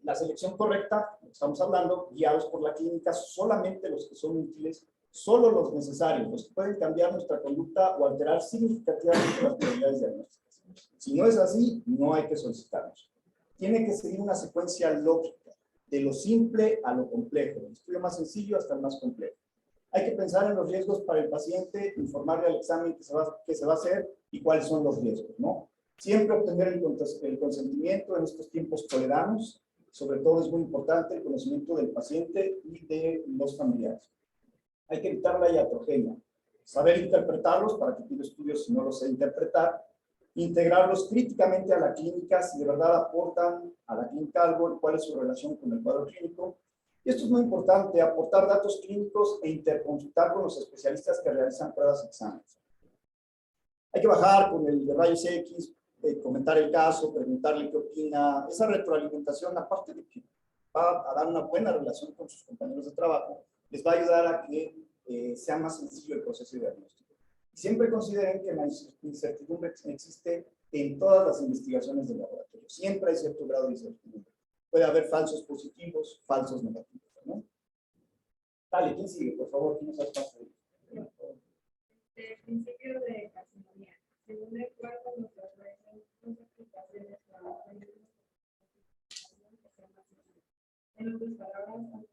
La selección correcta, estamos hablando, guiados por la clínica, solamente los que son útiles, solo los necesarios, los que pueden cambiar nuestra conducta o alterar significativamente las prioridades diagnósticas. Si no es así, no hay que solicitarlos. Tiene que seguir una secuencia lógica, de lo simple a lo complejo, del estudio más sencillo hasta el más complejo. Hay que pensar en los riesgos para el paciente, informarle al examen que se va a hacer y cuáles son los riesgos, ¿no? Siempre obtener el consentimiento en estos tiempos toledanos. Sobre todo es muy importante el conocimiento del paciente y de los familiares. Hay que evitar la iatrogenia, saber interpretarlos para que pido estudios si no los sé interpretar, integrarlos críticamente a la clínica si de verdad aportan a la clínica algo y cuál es su relación con el cuadro clínico. Y esto es muy importante, aportar datos clínicos e interconsultar con los especialistas que realizan pruebas y exámenes. Hay que bajar con el de rayos X, comentar el caso, preguntarle qué opina. Esa retroalimentación, aparte de que va a dar una buena relación con sus compañeros de trabajo, les va a ayudar a que sea más sencillo el proceso de diagnóstico. Siempre consideren que la incertidumbre existe en todas las investigaciones del laboratorio. Siempre hay cierto grado de incertidumbre. Puede haber falsos positivos, falsos negativos, ¿no? Dale, ¿quién sigue? Por favor, ¿quién nos hace paso? El principio de parcimonia. Según el cual, cuando se ofrecen sus aplicaciones para la en otras palabras,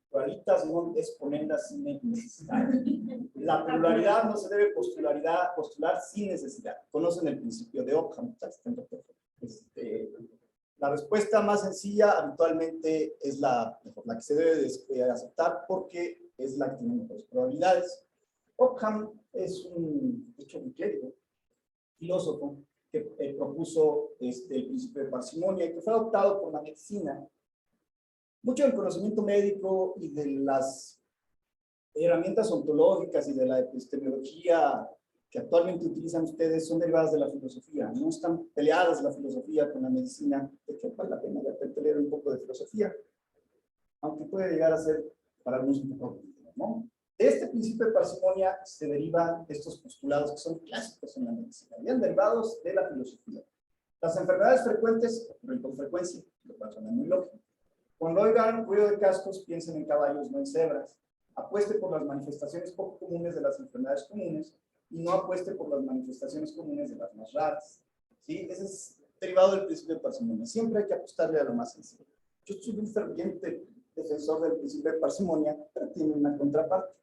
Pluralitas no exponendas sin necesidad. La pluralidad no se debe postular sin necesidad. Conocen el principio de Ockham. La respuesta más sencilla habitualmente es la que se debe de aceptar porque es la que tiene mejores probabilidades. Ockham es un clérigo, filósofo, que propuso el principio de parcimonia y que fue adoptado por la medicina. Mucho del conocimiento médico y de las herramientas ontológicas y de la epistemología que actualmente utilizan ustedes son derivadas de la filosofía. No están peleadas la filosofía con la medicina. De hecho, vale la pena leer un poco de filosofía, aunque puede llegar a ser para algunos un poco complicado, ¿no? De este principio de parcimonia se derivan estos postulados que son clásicos en la medicina, bien derivados de la filosofía. Las enfermedades frecuentes ocurren con frecuencia, lo cual suena muy lógico. Cuando oigan ruido de cascos, piensen en caballos, no en cebras. Apueste por las manifestaciones poco comunes de las enfermedades comunes y no apueste por las manifestaciones comunes de las más raras. ¿Sí? Ese es derivado del principio de parcimonia. Siempre hay que apostarle a lo más sencillo. Yo soy un ferviente defensor del principio de parcimonia, pero tiene una contraparte.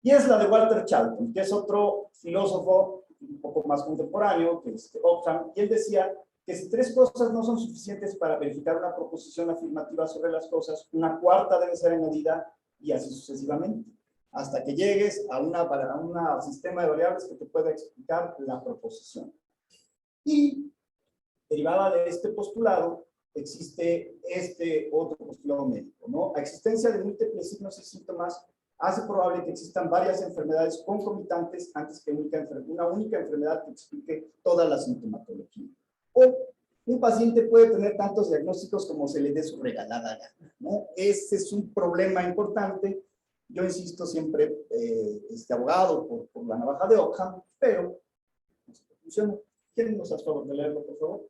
Y es la de Walter Charlton, que es otro filósofo un poco más contemporáneo, que es Ockham, y él decía que si tres cosas no son suficientes para verificar una proposición afirmativa sobre las cosas, una cuarta debe ser añadida y así sucesivamente, hasta que llegues a un sistema de variables que te pueda explicar la proposición. Y derivada de este postulado, existe este otro postulado médico, ¿no? La existencia de múltiples signos y síntomas hace probable que existan varias enfermedades concomitantes antes que una única enfermedad que explique toda la sintomatología. O un paciente puede tener tantos diagnósticos como se le dé su regalada gana, ¿no? Ese es un problema importante. Yo insisto siempre, abogado por la navaja de Ockham, pero no funciona. ¿Quién nos hace favor de leerlo, por favor?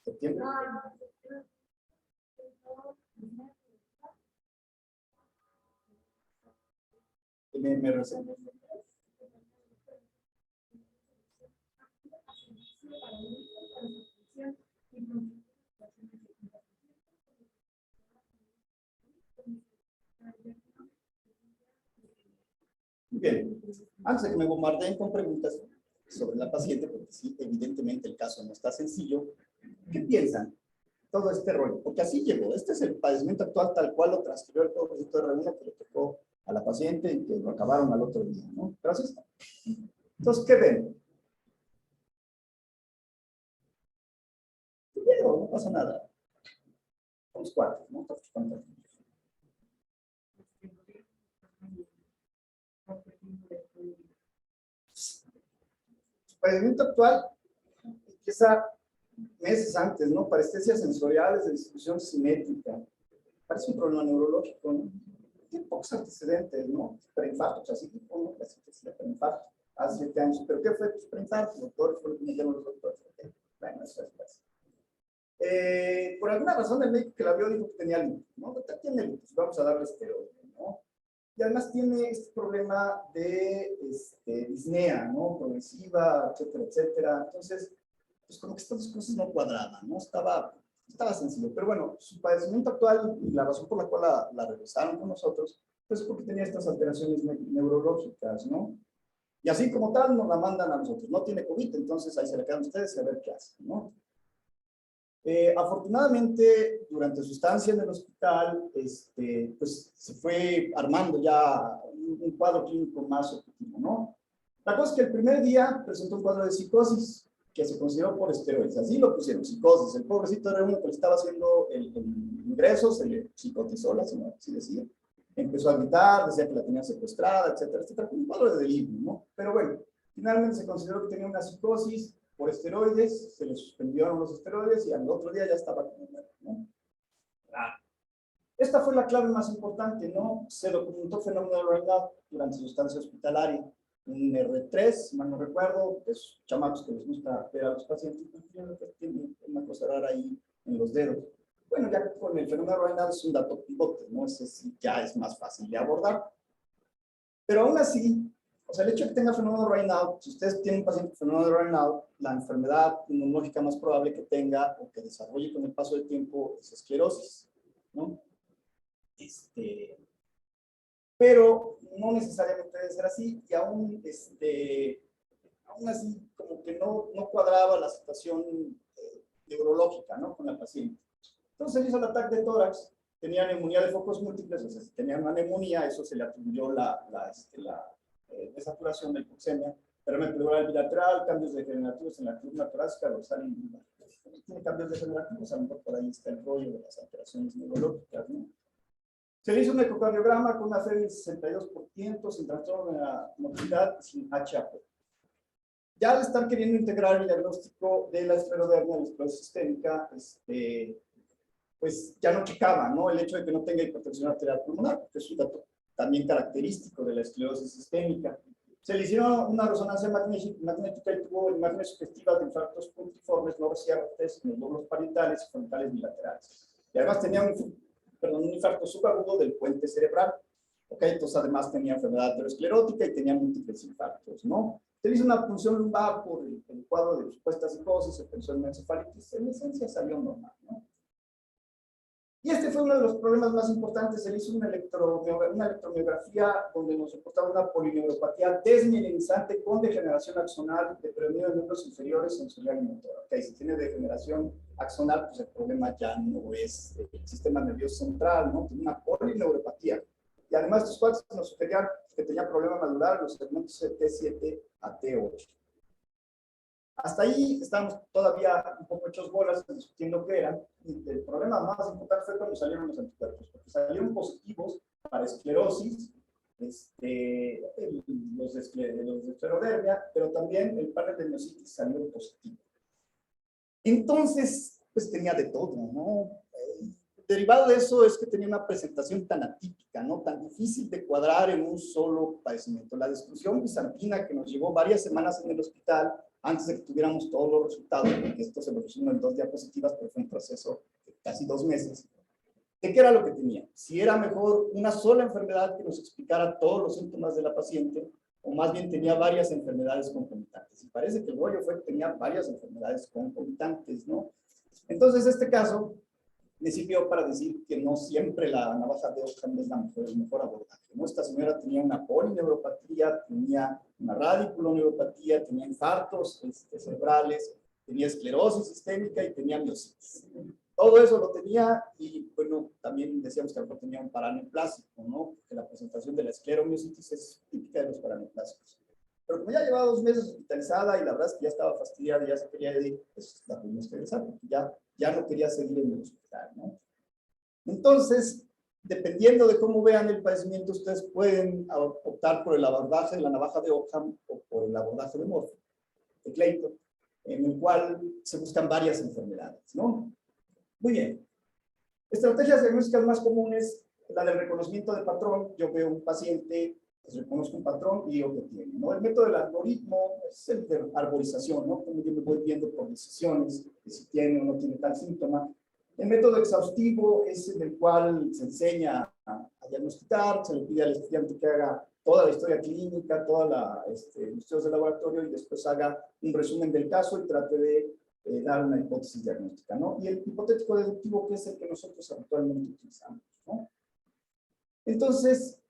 ¿Septiembre? Me reservo. Bien, antes de que me bombardeen con preguntas sobre la paciente, porque sí, evidentemente el caso no está sencillo, ¿qué piensan? Todo este rollo, porque así llegó. Este es el padecimiento actual tal cual lo transcribió el pobrecito de R1 que le tocó a la paciente y que lo acabaron al otro día, ¿no? Pero así está. Entonces, ¿qué ven? No pasa nada. Somos cuatro, ¿no? Su padecimiento actual empieza meses antes, ¿no? Parestesias sensoriales de distribución simétrica. Parece un problema neurológico, ¿no? Tiene pocos antecedentes, ¿no? Preinfarto, así tipo, ¿no? La sintesis de preinfarto. Hace 7 años. ¿Pero qué fue preinfarto? Doctores, fue lo que me dijeron los doctores. Bueno, eso es fácil. Por alguna razón el médico que la vio dijo que tenía lupus, ¿no? Tiene lupus, vamos a darle esteroide, ¿no? Y además tiene este problema de disnea, ¿no? Progresiva, etcétera, etcétera. Entonces, pues como que estas dos cosas no cuadraban, ¿no? Estaba sencillo. Pero bueno, su padecimiento actual y la razón por la cual la regresaron con nosotros, pues es porque tenía estas alteraciones neurológicas, ¿no? Y así como tal nos la mandan a nosotros. No tiene COVID, entonces ahí se le quedan ustedes y a ver qué hacen, ¿no? Afortunadamente, durante su estancia en el hospital, pues se fue armando ya un cuadro clínico más objetivo, ¿no? La cosa es que el primer día presentó un cuadro de psicosis que se consideró por esteroides. Así lo pusieron, psicosis. El pobrecito era uno que le estaba haciendo el ingreso, se le psicotizó, la señora, así decía. Empezó a gritar, decía que la tenía secuestrada, etcétera, etcétera. Un cuadro de delirio, ¿no? Pero bueno, finalmente se consideró que tenía una psicosis por esteroides, se le suspendieron los esteroides y al otro día ya estaba con el, ¿no? Esta fue la clave más importante, ¿no? Se documentó fenómeno de Raynaud durante su estancia hospitalaria. Un R3, si mal no recuerdo, esos chamacos que les gusta ver a los pacientes, tiene una cosa rara ahí en los dedos. Bueno, ya con el fenómeno de Raynaud es un dato pivote, ¿no? Ese sí ya es más fácil de abordar. Pero aún así, o sea, el hecho de que tenga fenómeno de Raynaud, si ustedes tienen un paciente con fenómeno de Raynaud, la enfermedad inmunológica más probable que tenga o que desarrolle con el paso del tiempo es esclerosis, ¿no? Pero no necesariamente debe ser así, y aún así como que no cuadraba la situación neurológica, ¿no? Con la paciente. Entonces hizo el ataque de tórax, tenía neumonía de focos múltiples, o sea, si tenía una neumonía, eso se le atribuyó la desaturación de hipoxemia, fermento pleural bilateral, cambios degenerativos en la columna torácica, dorsal y lumbar. Tiene cambios degenerativos, a lo mejor por ahí está el rollo de las alteraciones neurológicas, ¿no? Se le hizo un ecocardiograma con una FEB de 62%, sin trastorno de la movilidad, sin HAP. Ya al estar queriendo integrar el diagnóstico de la esclerodermia, la esclerosis sistémica, pues ya no checaba, ¿no? El hecho de que no tenga hipertensión arterial pulmonar, porque es un dato también característico de la esclerosis sistémica. Se le hicieron una resonancia magnética y tuvo imágenes sugestivas de infartos puntiformes no reciertes en los lóbulos parietales y frontales bilaterales. Y además tenía un infarto subagudo del puente cerebral. ¿Ok? Entonces además tenía enfermedad aterosclerótica y tenía múltiples infartos, ¿no? Se le hizo una punción lumbar por el cuadro de supuesta psicosis, se pensó en una encefalitis, en esencia salió normal, ¿no? Y este fue uno de los problemas más importantes. Se le hizo una electromiografía donde nos reportaba una polineuropatía desmielinizante con degeneración axonal de predominio de miembros inferiores sensorial y motor. Okay, si tiene degeneración axonal, pues el problema ya no es el sistema nervioso central, ¿no? Tiene una polineuropatía. Y además estos cuates nos sugerían que tenía problema madurar los segmentos de T7 a T8. Hasta ahí estábamos todavía un poco hechos bolas discutiendo qué eran. Y el problema más importante fue cuando salieron los anticuerpos, porque salieron positivos para esclerosis, los de esclerodermia, pero también el panel de miositis salió positivo. Entonces, pues tenía de todo, ¿no? Derivado de eso es que tenía una presentación tan atípica, ¿no? Tan difícil de cuadrar en un solo padecimiento. La discusión bizantina que nos llevó varias semanas en el hospital, antes de que tuviéramos todos los resultados, porque esto se lo resumo en 2 diapositivas, pero fue un proceso de casi 2 meses. ¿De qué era lo que tenía? Si era mejor una sola enfermedad que nos explicara todos los síntomas de la paciente, o más bien tenía varias enfermedades concomitantes. Y parece que el rollo fue que tenía varias enfermedades concomitantes, ¿no? Entonces, este caso me sirvió para decir que no siempre la navaja de Ockham es el mejor abordaje, ¿no? Esta señora tenía una polineuropatía, tenía una radiculoneuropatía, tenía infartos cerebrales, tenía esclerosis sistémica y tenía miositis. Todo eso lo tenía y, bueno, también decíamos que algo tenía un paraneoplásico, ¿no? Que la presentación de la escleromiositis es típica de los paraneoplásicos. Pero como ya llevaba 2 meses hospitalizada y la verdad es que ya estaba fastidiada y ya se quería ir, pues la tuvimos que regresar porque ya no quería seguir en el hospital, ¿no? Entonces, dependiendo de cómo vean el padecimiento, ustedes pueden optar por el abordaje de la navaja de Ockham o por el abordaje de Morphy, de Clayton, en el cual se buscan varias enfermedades, ¿no? Muy bien. Estrategias diagnósticas más comunes, la del reconocimiento de patrón. Yo veo un paciente, pues reconozco un patrón y digo que tiene, ¿no? El método del algoritmo es el de arborización, ¿no? Como yo me voy viendo por decisiones, de si tiene o no tiene tal síntoma. El método exhaustivo es en el cual se enseña a diagnosticar, se le pide al estudiante que haga toda la historia clínica, todos los estudios de laboratorio y después haga un resumen del caso y trate de dar una hipótesis diagnóstica, ¿no? Y el hipotético deductivo, que es el que nosotros habitualmente utilizamos, ¿no? Entonces,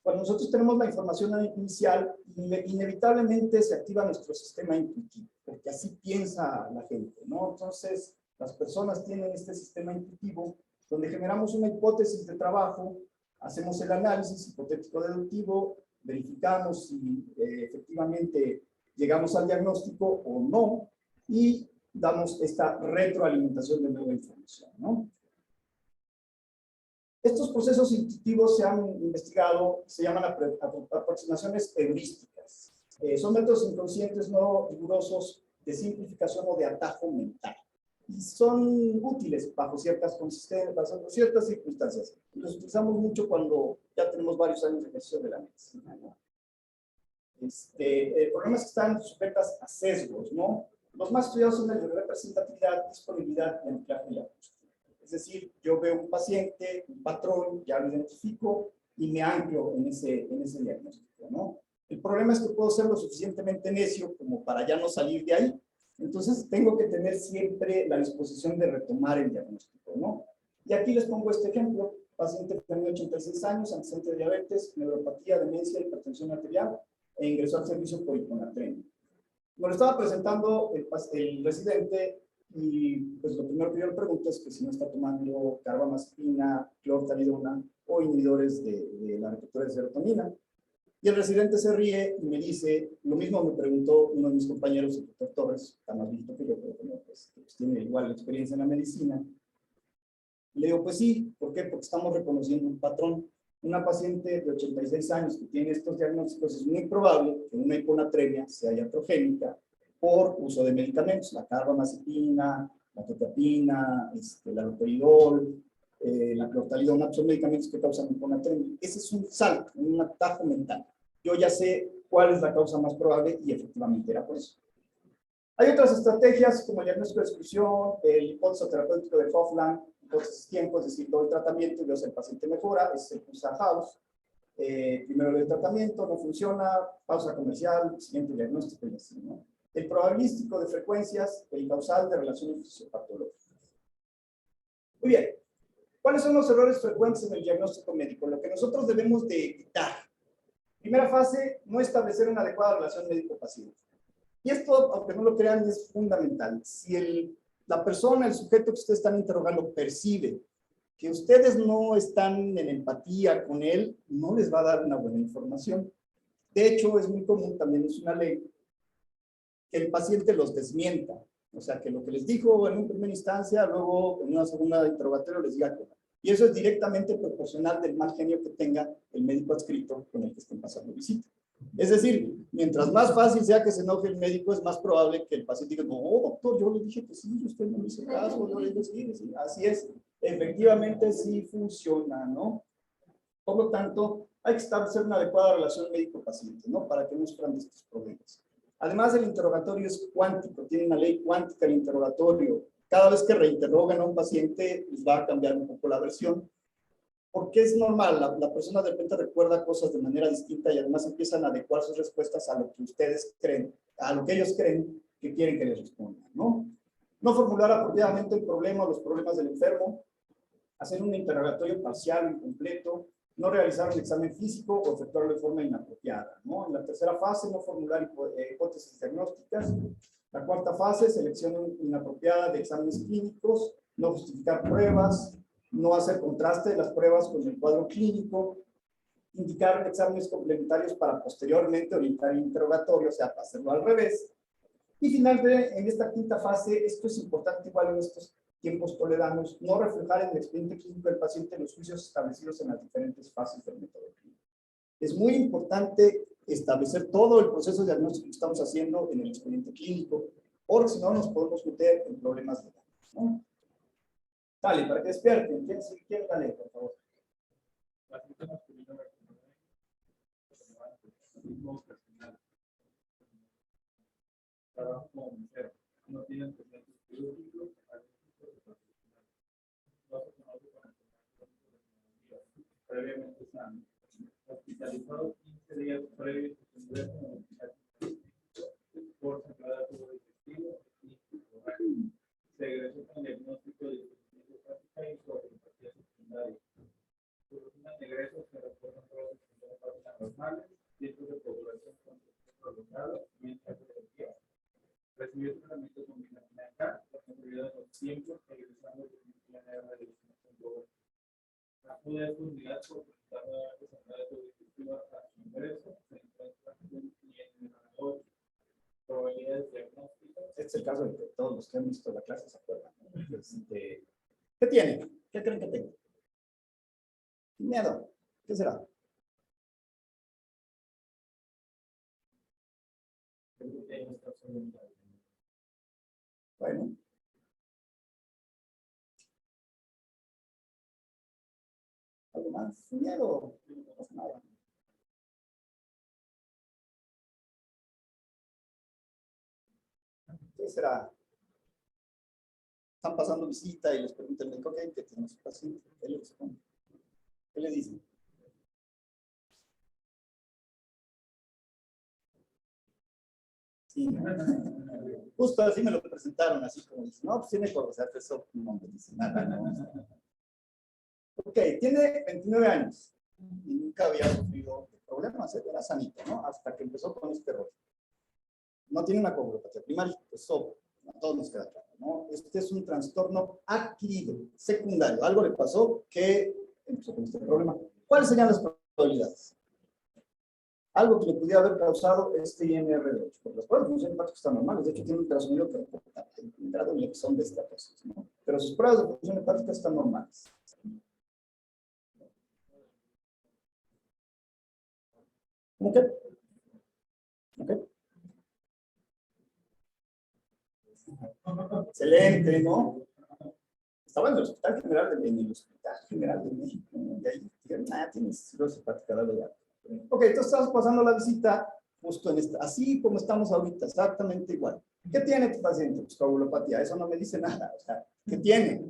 cuando nosotros tenemos la información inicial, inevitablemente se activa nuestro sistema intuitivo, porque así piensa la gente, ¿no? Entonces, las personas tienen este sistema intuitivo donde generamos una hipótesis de trabajo, hacemos el análisis hipotético deductivo, verificamos si efectivamente llegamos al diagnóstico o no, y damos esta retroalimentación de nueva información, ¿no? Estos procesos intuitivos se han investigado, se llaman aproximaciones heurísticas. Son métodos inconscientes no rigurosos de simplificación o de atajo mental. Y son útiles bajo ciertas circunstancias. Los utilizamos mucho cuando ya tenemos varios años de ejercicio de la medicina, ¿no? El problema es que están sujetas a sesgos, ¿no? Los más estudiados son el de representatividad, disponibilidad y anclaje diagnóstico. Es decir, yo veo un paciente, un patrón, ya lo identifico y me anclo en ese diagnóstico, ¿no? El problema es que puedo ser lo suficientemente necio como para ya no salir de ahí. Entonces, tengo que tener siempre la disposición de retomar el diagnóstico, ¿no? Y aquí les pongo este ejemplo. Paciente de 86 años, antecedente de diabetes, neuropatía, demencia, hipertensión arterial, e ingresó al servicio por hiponatremia. Me lo estaba presentando el residente y pues lo primero que yo le pregunto es que si no está tomando carbamazepina, clortalidona o inhibidores de la receptora de serotonina. Y el residente se ríe y me dice, lo mismo me preguntó uno de mis compañeros, el doctor Torres, está más visto que yo, pero pues tiene igual experiencia en la medicina. Y le digo, pues sí, ¿por qué? Porque estamos reconociendo un patrón. Una paciente de 86 años que tiene estos diagnósticos es muy probable que una hiponatremia sea iatrogénica por uso de medicamentos, la carbamazepina, la quetiapina, el haloperidol, la clortalidona, son medicamentos que causan hiponatremia. Ese es un salto, un atajo mental. Yo ya sé cuál es la causa más probable y efectivamente era por eso. Hay otras estrategias como el diagnóstico de exclusión, el hipótesis terapéutico de Hofland, hipótesis tiempo, es decir, doy tratamiento y veo si el paciente mejora, es el usa House. Primero le doy tratamiento, no funciona, pausa comercial, siguiente diagnóstico y así, ¿no? El probabilístico de frecuencias, el causal de relaciones fisiopatológicas. Muy bien. ¿Cuáles son los errores frecuentes en el diagnóstico médico? Lo que nosotros debemos de evitar. Primera fase, no establecer una adecuada relación médico-paciente. Y esto, aunque no lo crean, es fundamental. Si la persona, el sujeto que ustedes están interrogando percibe que ustedes no están en empatía con él, no les va a dar una buena información. De hecho, es muy común, también es una ley, que el paciente los desmienta. O sea, que lo que les dijo en una primera instancia, luego en una segunda interrogatorio les diga que no. Y eso es directamente proporcional del mal genio que tenga el médico adscrito con el que estén pasando visita. Es decir, mientras más fácil sea que se enoje el médico, es más probable que el paciente diga, no, doctor, yo le dije que sí, usted no me hizo caso, yo le dije sí, así es. Efectivamente, sí funciona, ¿no? Por lo tanto, hay que establecer una adecuada relación médico-paciente, ¿no? Para que no sufran de estos problemas. Además, el interrogatorio es cuántico, tiene una ley cuántica el interrogatorio. Cada vez que reinterrogan a un paciente, les va a cambiar un poco la versión, porque es normal, la persona de repente recuerda cosas de manera distinta y además empiezan a adecuar sus respuestas a lo que ustedes creen, a lo que ellos creen que quieren que les respondan, ¿no? No formular apropiadamente el problema o los problemas del enfermo, hacer un interrogatorio parcial o incompleto, no realizar un examen físico o efectuarlo de forma inapropiada, ¿no? En la tercera fase, no formular hipótesis diagnósticas. La cuarta fase, selección inapropiada de exámenes clínicos, no justificar pruebas, no hacer contraste de las pruebas con el cuadro clínico, indicar exámenes complementarios para posteriormente orientar el interrogatorio, o sea, para hacerlo al revés. Y finalmente, en esta quinta fase, esto es importante igual en estos tiempos toledanos, no reflejar en el expediente clínico del paciente los juicios establecidos en las diferentes fases del método clínico. Es muy importante establecer todo el proceso de diagnóstico que estamos haciendo en el expediente clínico, porque si no nos podemos meter en problemas legales, ¿no? Dale, para que despierten. ¿Quién dale, por favor? Trabajo como mesero. No tienen presentes quirúrgicos, no se conoce con previamente sano. Hospitalizado 15 días previos a su ingreso en el hospital por sangrado tubo digestivo y se egresó con diagnóstico de insuficiencia hepática y coagulopatía secundaria. Su rutina de egreso se reportan pruebas de función hepática normales, tiempos de coagulación con prolongado y ensayo de día. Recibió tratamiento con vitamina K, la mayoría de los tiempos regresando de la revisión global. La pude estudiar por presentar nuevamente sangrado digestivo hasta su ingreso, se encuentra en el 8. Probabilidades diagnósticas. Este es el caso de que todos los que han visto la clase se acuerdan, ¿no? ¿Qué tiene? ¿Qué creen que tenga? Miedo. ¿Qué será? Bueno. ¿Algo más? Miedo. No pasa nada. ¿Qué será? Están pasando visita y les preguntan, ¿qué hay que tiene su paciente? ¿Qué le responden? ¿Qué le dicen? Sí. Justo así me lo presentaron, así como dicen, no, pues tiene colocar eso, no me dice nada, ¿no? Ok, tiene 29 años y nunca había sufrido problemas, era sanito, ¿no? Hasta que empezó con este rollo. No tiene una coagulopatía primaria, eso a todos nos queda claro, ¿no? Este es un trastorno adquirido, secundario, algo le pasó que empezó con este problema. ¿Cuáles serían las probabilidades? Algo que le pudiera haber causado este INR8, porque las pruebas de función hepática están normales, de hecho tiene un ultrasonido que reporta el grado de lección de esta cosa, ¿no? Pero sus pruebas de función hepática están normales. ¿Ok? ¿Ok? Excelente, ¿no? Estaba en el Hospital General de México, ¿no? Y ahí dijeron, tienes cirrosis hepática, dale ya. Ok, entonces estamos pasando la visita justo en esta, así como estamos ahorita, exactamente igual. ¿Qué tiene tu paciente? Pues coagulopatía, eso no me dice nada, o sea, ¿qué tiene?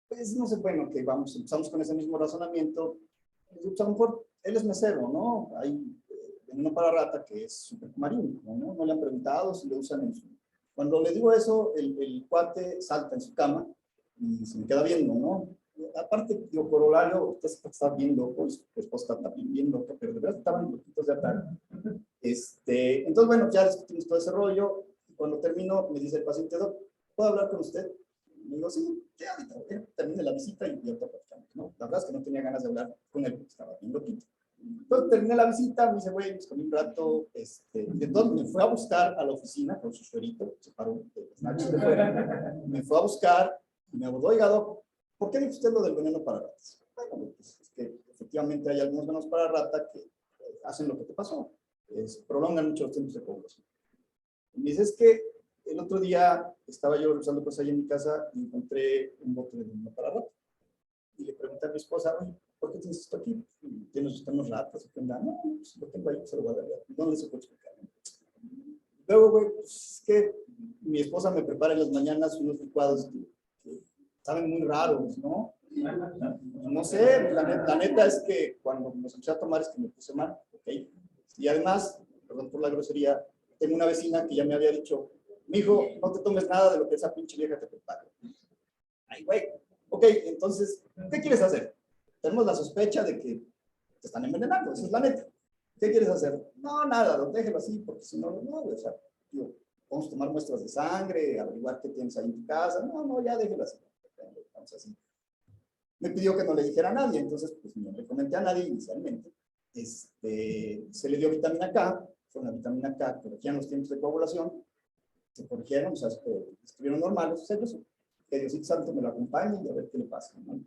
Pues no sé, bueno, que vamos, empezamos con ese mismo razonamiento, pues a lo mejor él es mesero, ¿no? Hay veneno para rata que es supermarino, ¿no? No le han preguntado si lo usan en su... Cuando le digo eso, el cuate salta en su cama y se me queda viendo, ¿no? Aparte, digo, corolario, usted está bien loco, su esposa está también bien loca, pero de verdad estaban loquitos de ataque. Entonces, bueno, ya discutimos todo ese rollo, y cuando termino, me dice el paciente, doc, ¿puedo hablar con usted? Y le digo, sí, ya ahorita, termine la visita y ahorita platicamos, ¿no? La verdad es que no tenía ganas de hablar con él, porque estaba bien loquito. Entonces terminé la visita, me dice, güey, pues con un rato, entonces me fue a buscar a la oficina con su suerito, se paró de los nachos de fuera, me fue a buscar y me abordó, oiga, doc, ¿por qué dijo usted lo del veneno para ratas? Bueno, pues es que efectivamente hay algunos venenos para rata que hacen lo que te pasó, prolongan mucho los tiempos de coagulación. Y me dice, es que el otro día estaba yo revisando cosas ahí en mi casa y encontré un bote de veneno para rata. Y le pregunté a mi esposa, oye, ¿por qué tienes esto aquí? ¿Tienes usted unos ratas? ¿Qué onda? No, pues lo tengo ahí, se lo voy a dar. No les puedo explicar. Luego, güey, pues es que mi esposa me prepara en las mañanas unos licuados que saben muy raros, ¿no? No sé, la neta es que cuando nos empecé a tomar es que me puse mal, ¿ok? Y además, perdón por la grosería, tengo una vecina que ya me había dicho, mijo, no te tomes nada de lo que esa pinche vieja te prepara. Ay, güey. Ok, entonces, ¿qué quieres hacer? Tenemos la sospecha de que te están envenenando, esa es la neta. ¿Qué quieres hacer? No, nada, déjelo así, porque si no, no, o sea, digo, vamos a tomar muestras de sangre, averiguar qué tienes ahí en tu casa. No, no, ya déjelo así. Vamos así. Me pidió que no le dijera a nadie, entonces, pues no le comenté a nadie inicialmente. Se le dio vitamina K, fue una vitamina K, corregían los tiempos de coagulación, se corrigieron, o sea, estuvieron normales, o sea, que Diosito Santo me lo acompañe y a ver qué le pasa, ¿no?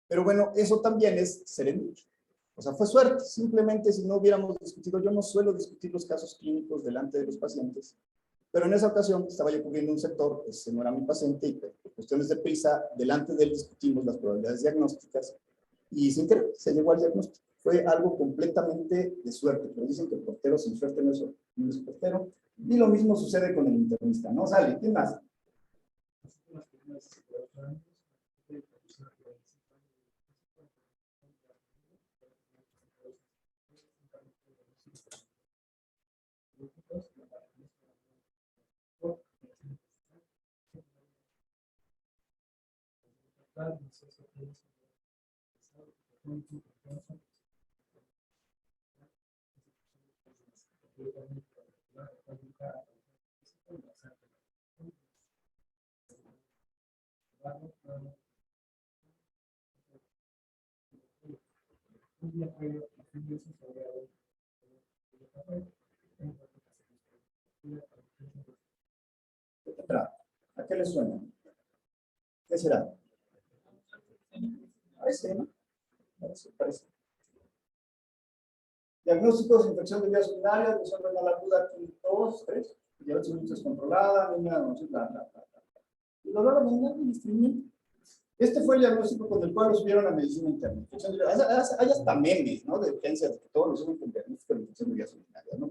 Pero bueno, eso también es ser endecho. O sea, fue suerte. Simplemente si no hubiéramos discutido, yo no suelo discutir los casos clínicos delante de los pacientes, pero en esa ocasión estaba yo cubriendo un sector, ese no era mi paciente, y por cuestiones de prisa, delante de él discutimos las probabilidades diagnósticas, y sin querer se llegó al diagnóstico. Fue algo completamente de suerte, pero dicen que el portero sin suerte no es portero, y lo mismo sucede con el internista, ¿no? Sale, ¿quién más? ¿Qué tendrá? ¿A qué le suena? ¿Qué será? Parece, ¿no? Parece. Diagnósticos de infección de vías urinarias, desorden a la aguda, 2, 3, diabetes mellitus descontrolada, anemia, no sé, bla, bla, bla, bla. Y dolor abdominal y estreñimiento. Este fue el diagnóstico con el cual nos subieron a medicina interna. Hay hasta memes, ¿no? De urgencias, de que todos nos suben con diagnóstico de infección de vías urinarias, ¿no?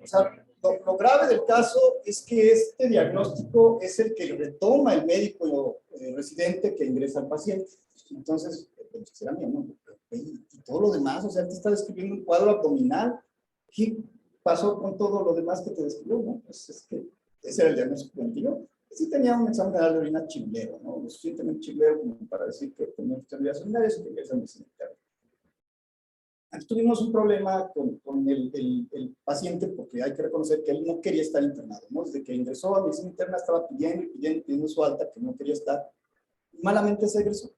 O sea, lo grave del caso es que este diagnóstico es el que retoma el médico residente que ingresa al paciente. Entonces, será mío, ¿no? Y todo lo demás, o sea, te está describiendo un cuadro abdominal. ¿Qué pasó con todo lo demás que te describió? ¿No? Pues es que ese era el diagnóstico que yo. Sí tenía un examen de orina chilero, ¿no? Lo suficientemente chilero como para decir que tenía enfermedades urinarias y que ingresa en medicina interna. Aquí tuvimos un problema con el paciente porque hay que reconocer que él no quería estar internado, ¿no? Desde que ingresó a medicina interna estaba pidiendo su alta, que no quería estar. Malamente se egresó,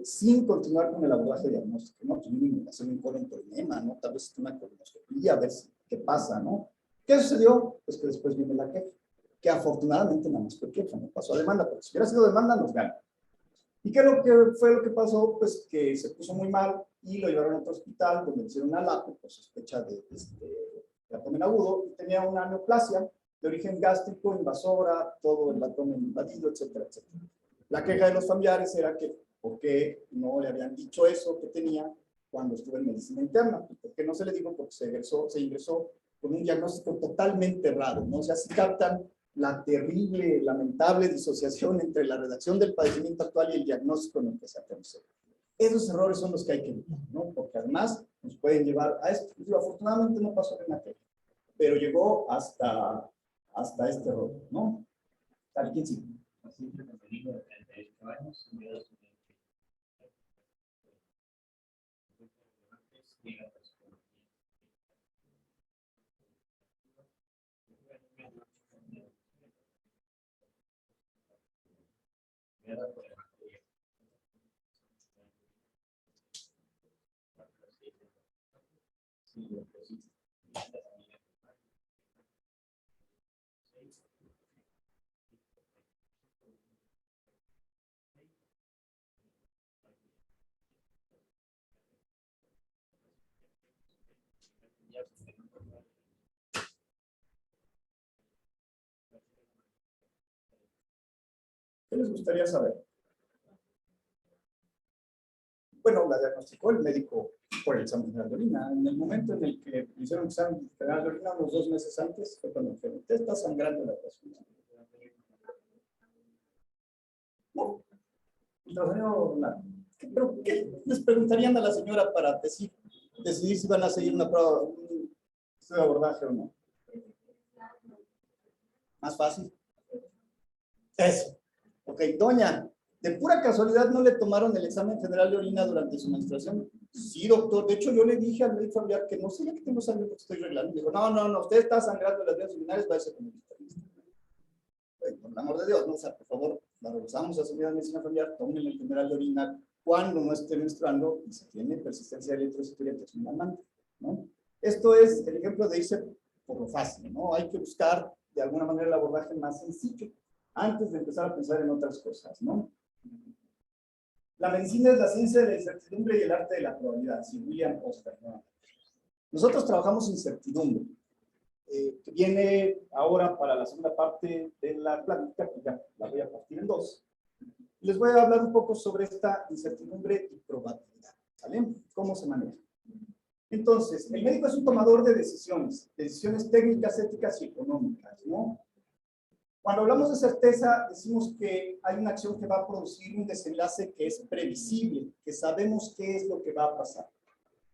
sin continuar con el abordaje diagnóstico, ¿no? Tuvimos que hacer un colon-torinema, ¿no? Tal vez una colonoscopía, a ver qué pasa, ¿no? ¿Qué sucedió? Pues que después viene la queja, que afortunadamente nada más fue queja, no pasó a demanda, porque si hubiera sido demanda nos gana. ¿Y qué fue lo que pasó? Pues que se puso muy mal y lo llevaron a otro hospital donde le hicieron una LAPO por sospecha de abdomen agudo y tenía una neoplasia de origen gástrico, invasora, todo el abdomen invadido, etcétera, etcétera. La queja de los familiares era que ¿por qué no le habían dicho eso que tenía cuando estuvo en medicina interna? ¿Por qué no se le dijo? Porque se ingresó con un diagnóstico totalmente errado, ¿no? O sea, si captan la terrible, lamentable disociación entre la redacción del padecimiento actual y el diagnóstico en el que se aterrizó. Esos errores son los que hay que evitar, ¿no? Porque además nos pueden llevar a esto. Afortunadamente no pasó en la queja, pero llegó hasta este error, ¿no? ¿Quién sigue? Paciente con peligro de 38 años, enviados con creada por la materia. Sí, lo que sí. ¿Qué les gustaría saber? Bueno, la diagnosticó el médico por el examen general de orina. En el momento en el que hicieron el examen general de orina, unos 2 meses antes, fue cuando dijeron, usted está sangrando la persona. No, ultrasonido, nada. ¿Pero qué les preguntarían a la señora para decidir si van a seguir una prueba, un estudio de abordaje o no? Más fácil. Eso. Ok, doña, de pura casualidad no le tomaron el examen general de orina durante su menstruación. Sí, doctor. De hecho, yo le dije al médico familiar que no sé que tengo sangre porque estoy reglando. Me dijo, no, usted está sangrando las vías urinarias, váyase con el especialista. Por el amor de Dios, no, o sea, por favor, la regresamos a su unidad de medicina familiar, tomen el general de orina cuando no esté menstruando y se tiene persistencia de eritrocitoria examinante, ¿no? Esto es el ejemplo de irse por lo fácil, ¿no? Hay que buscar de alguna manera el abordaje más sencillo antes de empezar a pensar en otras cosas, ¿no? La medicina es la ciencia de la incertidumbre y el arte de la probabilidad, si William Oscar, ¿no? Nosotros trabajamos incertidumbre, que viene ahora para la segunda parte de la plática, que ya la voy a partir en 2. Les voy a hablar un poco sobre esta incertidumbre y probabilidad, ¿vale? ¿Cómo se maneja? Entonces, el médico es un tomador de decisiones técnicas, éticas y económicas, ¿no? Cuando hablamos de certeza, decimos que hay una acción que va a producir un desenlace que es previsible, que sabemos qué es lo que va a pasar.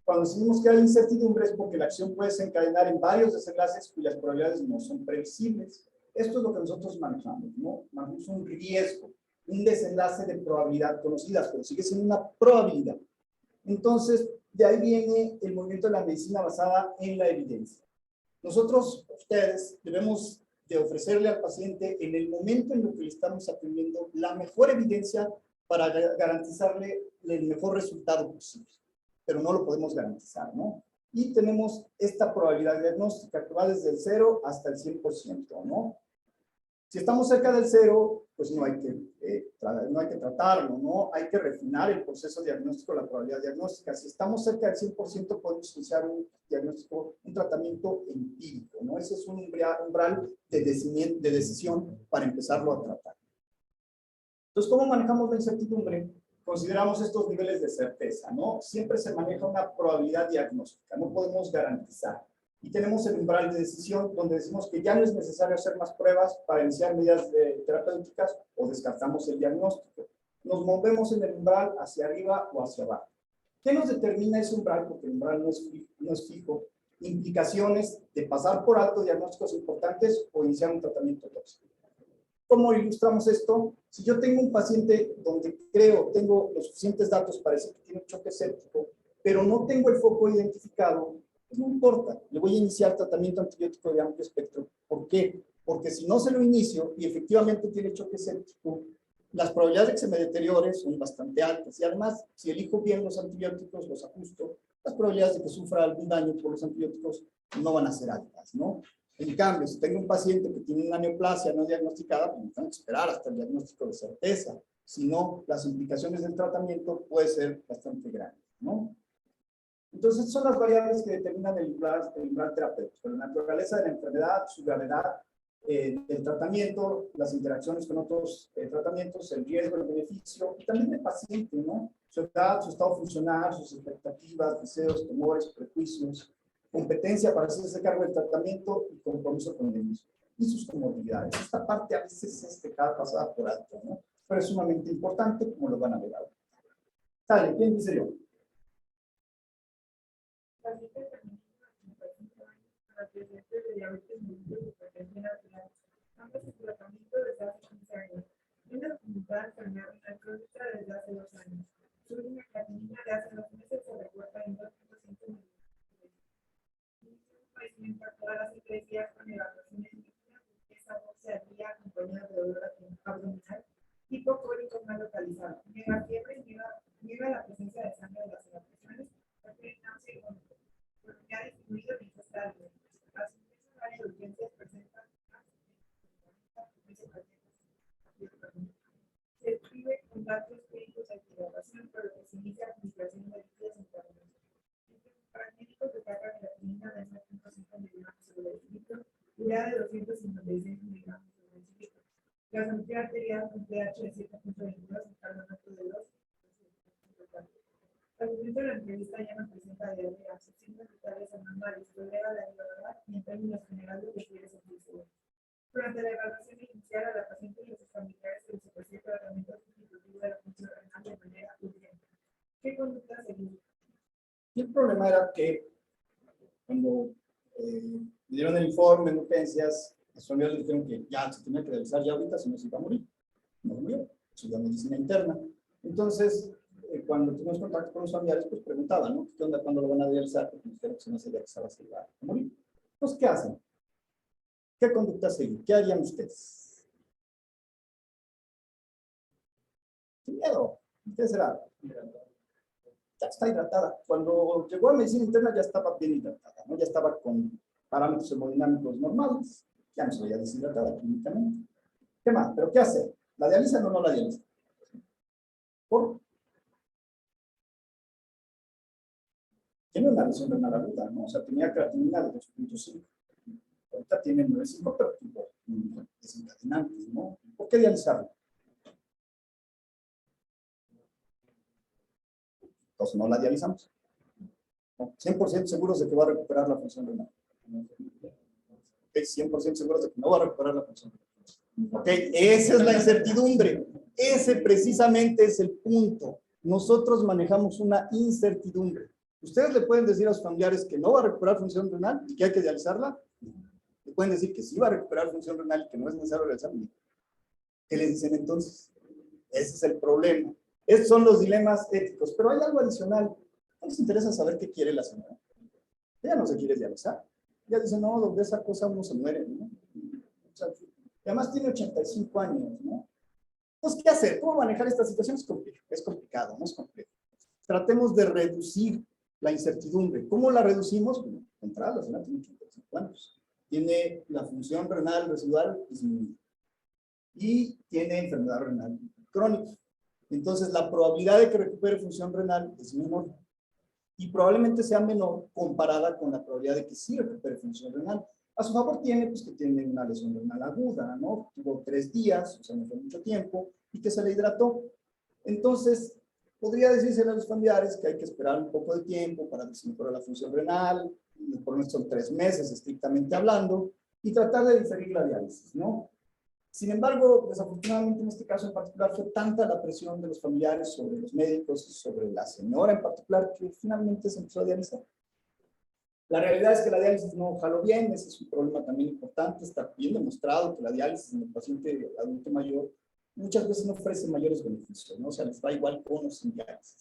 Cuando decimos que hay incertidumbre es porque la acción puede desencadenar en varios desenlaces cuyas probabilidades no son previsibles. Esto es lo que nosotros manejamos, ¿no? Manejamos un riesgo, un desenlace de probabilidad conocidas, pero sigue siendo una probabilidad. Entonces, de ahí viene el movimiento de la medicina basada en la evidencia. Nosotros, ustedes, debemos de ofrecerle al paciente en el momento en el que le estamos atendiendo la mejor evidencia para garantizarle el mejor resultado posible. Pero no lo podemos garantizar, ¿no? Y tenemos esta probabilidad diagnóstica que va desde el 0 hasta el 100%, ¿no? Si estamos cerca del 0, pues no hay que tratarlo, ¿no? Hay que refinar el proceso diagnóstico, la probabilidad diagnóstica. Si estamos cerca del 100%, podemos iniciar un diagnóstico, un tratamiento empírico, ¿no? Ese es un umbral de decisión para empezarlo a tratar. Entonces, ¿cómo manejamos la incertidumbre? Consideramos estos niveles de certeza, ¿no? Siempre se maneja una probabilidad diagnóstica, no podemos garantizar. Y tenemos el umbral de decisión, donde decimos que ya no es necesario hacer más pruebas para iniciar medidas terapéuticas o descartamos el diagnóstico. Nos movemos en el umbral hacia arriba o hacia abajo. ¿Qué nos determina ese umbral? Porque el umbral no es fijo. Implicaciones de pasar por alto diagnósticos importantes o iniciar un tratamiento tóxico. ¿Cómo ilustramos esto? Si yo tengo un paciente donde tengo los suficientes datos para decir que tiene un choque séptico, pero no tengo el foco identificado, pues no importa, le voy a iniciar tratamiento antibiótico de amplio espectro. ¿Por qué? Porque si no se lo inicio y efectivamente tiene choque séptico, las probabilidades de que se me deteriore son bastante altas. Y además, si elijo bien los antibióticos, los ajusto, las probabilidades de que sufra algún daño por los antibióticos no van a ser altas, ¿no? En cambio, si tengo un paciente que tiene una neoplasia no diagnosticada, pues tengo que esperar hasta el diagnóstico de certeza. Si no, las implicaciones del tratamiento pueden ser bastante grandes, ¿no? Entonces, son las variables que determinan el umbral terapéutico. La naturaleza de la enfermedad, su gravedad, el tratamiento, las interacciones con otros tratamientos, el riesgo, el beneficio, y también el paciente, ¿no? Su edad, su estado funcional, sus expectativas, deseos, temores, prejuicios, competencia para hacerse cargo del tratamiento y compromiso con el mismo, y sus comorbilidades. Esta parte a veces es dejada pasada por alto, ¿no? Pero es sumamente importante, como lo van a ver ahora. Dale, ¿quién dice yo? De diabetes mellitus y hipertensión arterial, ambos en tratamiento desde hace 15 años. Una documentada enfermedad renal crónica desde hace 2 años. Su última creatinina de hace 2 meses se reporta en 2.5 miligramos. Un padecimiento actual hace 3 días con evaluaciones líquidas, esa voz se había acompañado de dolor abdominal, hipocólico emplea de 256 miligramos de densidad. Gasometría arterial con pH de 7.22 y carbonato de 2. Al momento de la entrevista ya no presenta diarrea, se sienten vitales anormales, tolera la gravedad y en términos generales requiere sentirse bien. Durante la evaluación inicial a la paciente y los familiares se les ofreció tratamiento sustitutivo de la función renal de manera urgente. ¿Qué conducta seguir? Y el problema era que cuando me dieron el informe en urgencias, los familiares le dijeron que ya se tenía que realizar ya ahorita, si no se iba a morir. No murió, estudió medicina interna. Entonces, cuando tuvimos contacto con los familiares, pues preguntaban, ¿no? ¿Qué onda? ¿Cuándo lo van a realizar? Porque nos dijeron que si no se realizaba, se iba a morir. Entonces, ¿qué hacen? ¿Qué conducta seguir? ¿Qué harían ustedes? Sin miedo. ¿Qué será? Ya está hidratada. Cuando llegó a medicina interna ya estaba bien hidratada, ¿no? Ya estaba con parámetros hemodinámicos normales, ya no se veía deshidratada clínicamente. ¿Qué más? ¿Pero qué hacer? ¿La dializan o no la dializan? ¿Por? Tiene una lesión renal aguda, ¿no? O sea, tenía creatinina de 2.5. Ahorita tiene 9.5, pero tipo desencadenantes, ¿no? ¿Por qué dializarlo? Entonces no la dializamos. 100% seguros de que va a recuperar la función renal. 100% seguros de que no va a recuperar la función renal. Ok, esa es la incertidumbre. Ese precisamente es el punto. Nosotros manejamos una incertidumbre. ¿Ustedes le pueden decir a sus familiares que no va a recuperar función renal y que hay que dializarla? Le pueden decir que sí va a recuperar función renal y que no es necesario realizarla. ¿Qué les dicen entonces? Ese es el problema. Estos son los dilemas éticos. Pero hay algo adicional. ¿No les interesa saber qué quiere la señora? Ella no se quiere dializar. Ella dice, no, de esa cosa uno se muere, ¿no? O sea, además tiene 85 años, ¿no? Entonces, ¿qué hacer? ¿Cómo manejar esta situación? Es complicado, no es complejo. Tratemos de reducir la incertidumbre. ¿Cómo la reducimos? Bueno, entrada, la señora tiene 85 años. Tiene la función renal residual disminuida. Y tiene enfermedad renal crónica. Entonces, la probabilidad de que recupere función renal es menor. Y probablemente sea menor comparada con la probabilidad de que sí recupere función renal. A su favor tiene, pues, que tiene una lesión renal aguda, ¿no? Tuvo 3 días, o sea, no fue mucho tiempo, y que se le hidrató. Entonces, podría decirse a los familiares que hay que esperar un poco de tiempo para que se mejore la función renal, por lo menos son 3 meses estrictamente hablando, y tratar de diferir la diálisis, ¿no? Sin embargo, desafortunadamente en este caso en particular fue tanta la presión de los familiares sobre los médicos y sobre la señora en particular que finalmente se empezó a dializar. La realidad es que la diálisis no jaló bien, ese es un problema también importante, está bien demostrado que la diálisis en el paciente adulto mayor muchas veces no ofrece mayores beneficios, ¿no? O sea, les da igual con o sin diálisis.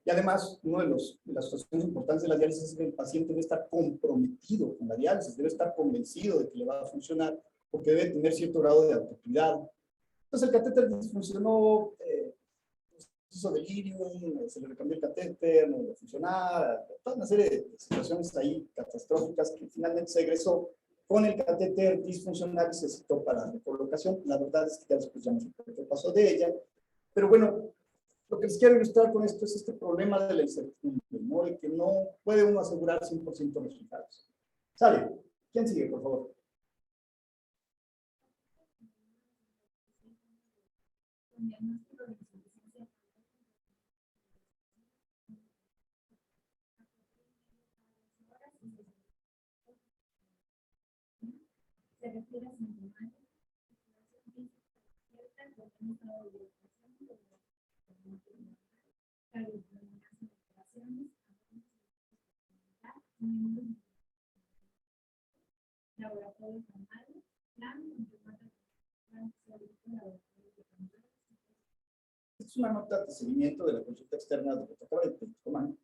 Y además, una de las cuestiones importantes de la diálisis es que el paciente debe estar comprometido con la diálisis, debe estar convencido de que le va a funcionar, porque debe tener cierto grado de autocuidado. Entonces el catéter disfuncionó, hizo delirium, se le recambió el catéter, no iba a funcionar, toda una serie de situaciones ahí catastróficas que finalmente se egresó con el catéter disfuncional y se citó para la recolocación. La verdad es que ya después ya no sé qué pasó de ella, pero bueno, lo que les quiero ilustrar con esto es este problema de la incertidumbre, ¿no? De que no puede uno asegurar 100% resultados. ¿Sale? ¿Quién sigue, por favor? Se refiere a sintomáticos, laboratorio normal, plan, Es una nota de seguimiento de la consulta externa de protocolo de Comán.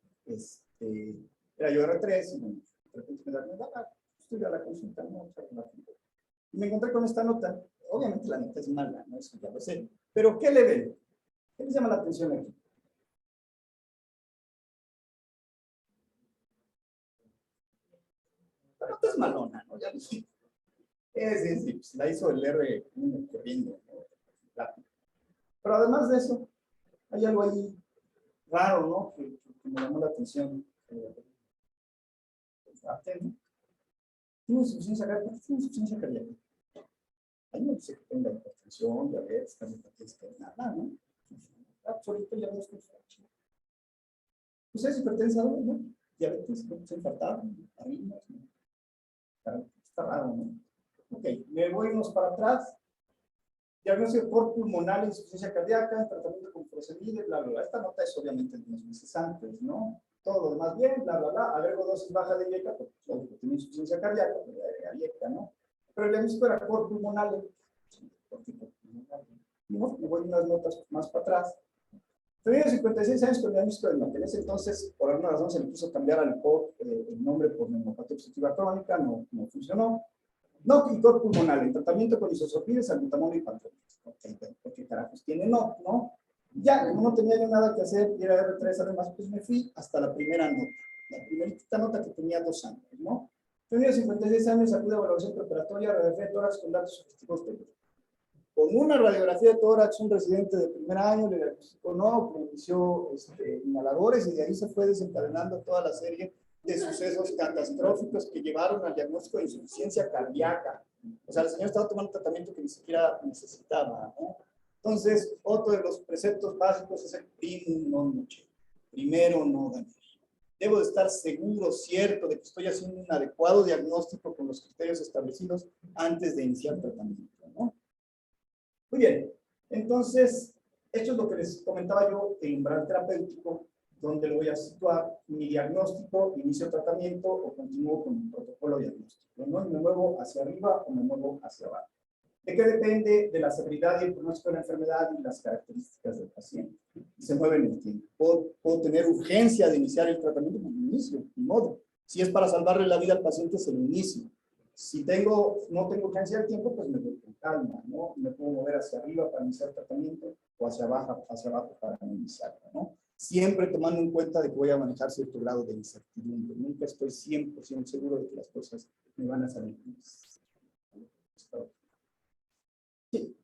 Era yo R3 y bueno, de repente me da estoy a la consulta, no, y me encontré con esta nota. Obviamente la nota es mala, ¿no? Eso ya lo sé. Pero ¿qué le ven? ¿Qué les llama la atención aquí? La nota es malona, ¿no? Ya lo sé. Sí, pues la hizo el R corriendo, ¿no? Rápido. Pero además de eso, hay algo ahí raro, ¿no? Que me llamó la atención. Tiene insuficiencia cardíaca. ¿Por qué tiene insuficiencia cardíaca? Ahí no sé que tenga hipertensión, diabetes, cardiopatía, nada, ¿no? Absolutamente ya no es que pues es hipertensador, ¿no? Diabetes, se infartaron, arritmias, ¿no? Está raro, ¿no? Ok, me voy unos para atrás. Diagnóstico por pulmonar, insuficiencia cardíaca, tratamiento con furosemide, bla, bla, bla. Esta nota es obviamente de unos meses antes, ¿no? Todo lo demás bien, bla, bla, bla. Agrego dosis baja de IECA, porque tiene insuficiencia cardíaca, pues le agrega IECA, ¿no? Pero el diagnóstico era por pulmonar. No, me voy unas notas más para atrás. Tenía 56 años con diagnóstico de NOC. En ese entonces, por alguna razón, se le puso cambiar al COP el nombre por neumopatía obstructiva crónica, no funcionó. NOC y COP pulmonar, en tratamiento con isosopides, salbutamol y pantominas. ¿Qué carajos tiene NOC, no? Ya, como no tenía yo nada que hacer, y era R3 además, pues me fui hasta la primera nota. La primerita nota que tenía 2 años, ¿no? Tenía 56 años, acude a evaluación preparatoria, radiografía de tórax con datos objetivos de con una radiografía de tórax, un residente de primer año le diagnosticó no, que inició inhaladores y de ahí se fue desencadenando toda la serie de sucesos catastróficos que llevaron al diagnóstico de insuficiencia cardíaca. O sea, el señor estaba tomando tratamiento que ni siquiera necesitaba, ¿no? Entonces, otro de los preceptos básicos es el primum non nocere. Primero no dañar. Debo de estar seguro, cierto, de que estoy haciendo un adecuado diagnóstico con los criterios establecidos antes de iniciar tratamiento, ¿no? Muy bien, entonces, esto es lo que les comentaba yo de umbral terapéutico, donde lo voy a situar mi diagnóstico, inicio tratamiento o continúo con el protocolo diagnóstico, ¿no? ¿Me muevo hacia arriba o me muevo hacia abajo? ¿De qué depende? De la severidad y el pronóstico de la enfermedad y las características del paciente. Se mueve en el tiempo. Puedo tener urgencia de iniciar el tratamiento, pues lo inicio, de modo. Si es para salvarle la vida al paciente, se lo inicio. Si no tengo urgencia del tiempo, pues me voy con calma, ¿no? Me puedo mover hacia arriba para iniciar el tratamiento o hacia abajo para no iniciarlo, ¿no? Siempre tomando en cuenta de que voy a manejar cierto grado de incertidumbre. Nunca estoy 100% seguro de que las cosas me van a salir bien. Sí.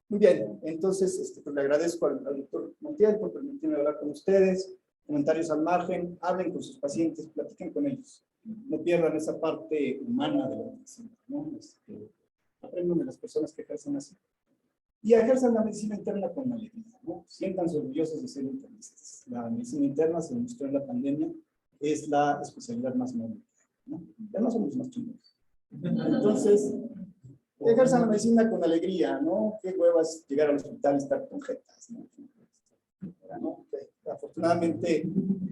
Muy bien, entonces pues, le agradezco al doctor Montiel por permitirme hablar con ustedes. Comentarios al margen, hablen con sus pacientes, platiquen con ellos. No pierdan esa parte humana de la medicina, ¿no? Aprendan de las personas que ejercen así. Y ejerzan la medicina interna con alegría, ¿no? Siéntanse orgullosos de ser internistas. La medicina interna, se demostró en la pandemia, es la especialidad más noble, ¿no? Ya no somos más chingones. Entonces, ejerzan la medicina con alegría, ¿no? Qué huevas llegar al hospital y estar con jetas, ¿no? ¿No? Afortunadamente,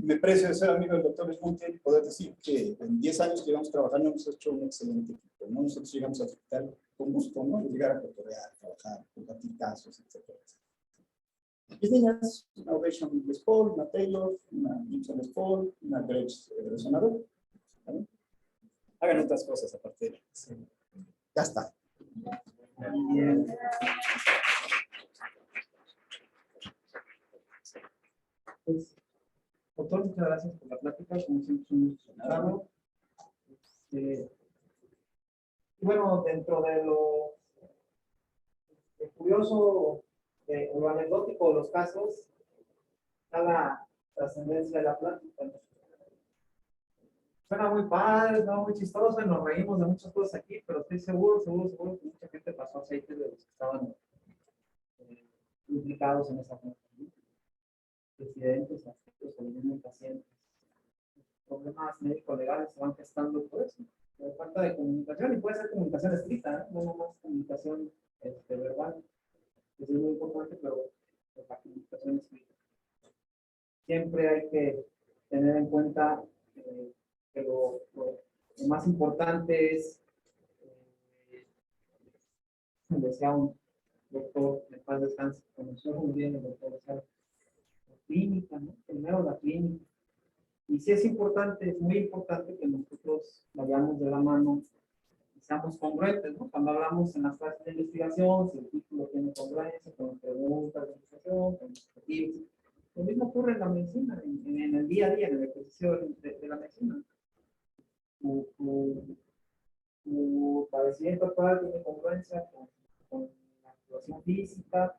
me precio de ser amigo del doctor Esmonte y poder decir que en 10 años que llevamos trabajando hemos hecho un excelente equipo, ¿no? Nosotros llegamos al hospital con gusto, ¿no? De llegar a cotorrear, trabajar, compartir casos, etc. Mis niñas, una Ovation Les Paul, una Taylor, una Gibson Les Paul, una Gretsch resonador. ¿Vale? Hagan otras cosas aparte de eso. Ya está. Pues, doctor, muchas gracias por la plática, como siempre es un gusto escucharlo. Y bueno, dentro de lo curioso o lo anecdótico de los casos, está la trascendencia de la plática. Suena muy padre, ¿no? Muy chistoso, y nos reímos de muchas cosas aquí, pero estoy seguro que mucha gente pasó aceite de los que estaban implicados en esa gente. Presidentes, asistentes, pacientes. Problemas médico-legales se van gestando por eso, por falta de comunicación, y puede ser comunicación escrita, no nomás comunicación verbal, que es muy importante, pero la comunicación escrita. Siempre hay que tener en cuenta que lo más importante es, decía un doctor, de paz descanse, conoció muy bien el doctor, o sea, la clínica, ¿no? Primero la clínica. Y sí es importante, es muy importante que nosotros vayamos de la mano y seamos congruentes, ¿no? Cuando hablamos en las clases de investigación, si el título tiene congruencia con las preguntas de investigación, con los objetivos. Lo mismo ocurre en la medicina, en el día a día, en el ejercicio de la medicina. Tu padecimiento actual tiene congruencia con la situación física,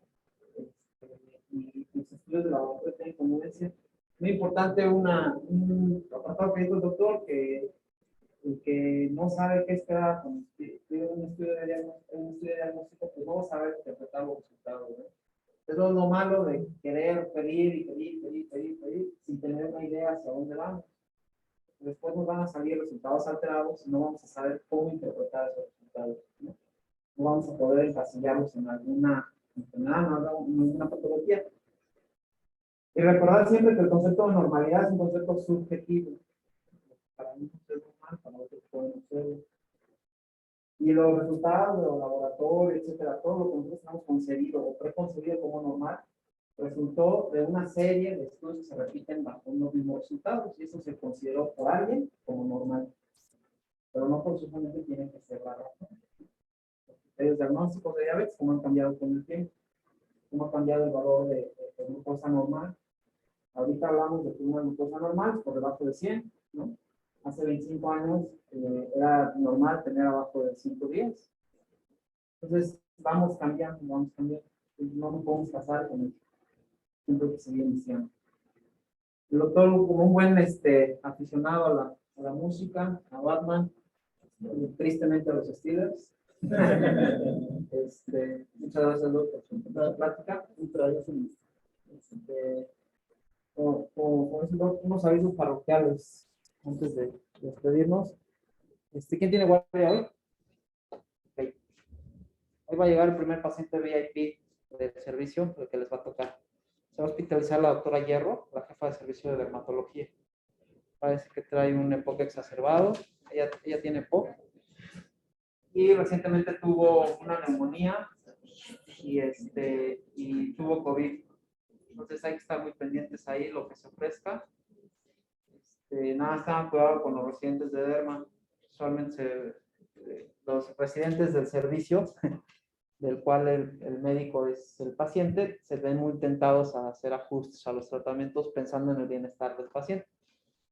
y tus estudios de laboratorio tienen congruencia. Muy importante un apartado que dijo el doctor, que El que no sabe qué esperar con un estudio de diagnóstico, pues no va a saber interpretar los resultados, ¿no? Eso es lo malo de querer pedir, sin tener una idea hacia dónde vamos. Después nos van a salir resultados alterados y no vamos a saber cómo interpretar esos resultados, ¿no? No vamos a poder encasillarlos en alguna enfermedad, en alguna patología. Y recordar siempre que el concepto de normalidad es un concepto subjetivo. Para mí es normal, para otros pueden ser. Y los resultados de los laboratorios, etcétera, todo lo que nosotros hemos concebido o preconcebido como normal, resultó de una serie de estudios que se repiten bajo unos mismos resultados, y eso se consideró por alguien como normal. Pero no forzosamente tienen que ser la razón. Los criterios diagnósticos de diabetes, cómo han cambiado con el tiempo, cómo ha cambiado el valor de glucosa normal. Ahorita hablamos de que una glucosa normal por debajo de 100, ¿no? Hace 25 años era normal tener abajo de 110. Entonces, vamos cambiando. No nos podemos casar con el siempre que se viene diciendo. El doctor, como un buen aficionado a la música, a Batman, tristemente a los Steelers. Muchas gracias, doctor, por la plática. Unos avisos parroquiales antes de despedirnos. ¿Quién tiene guardia hoy? Okay. Hoy va a llegar el primer paciente VIP del servicio, el que les va a tocar. Se va a hospitalizar la doctora Hierro, la jefa de servicio de dermatología. Parece que trae un EPOC exacerbado. Ella tiene EPOC. Y recientemente tuvo una neumonía y tuvo COVID. Entonces hay que estar muy pendientes ahí, lo que se ofrezca. Nada, estaban cuidado con los residentes de derma. Usualmente los residentes del servicio, del cual el médico es el paciente, se ven muy tentados a hacer ajustes a los tratamientos pensando en el bienestar del paciente.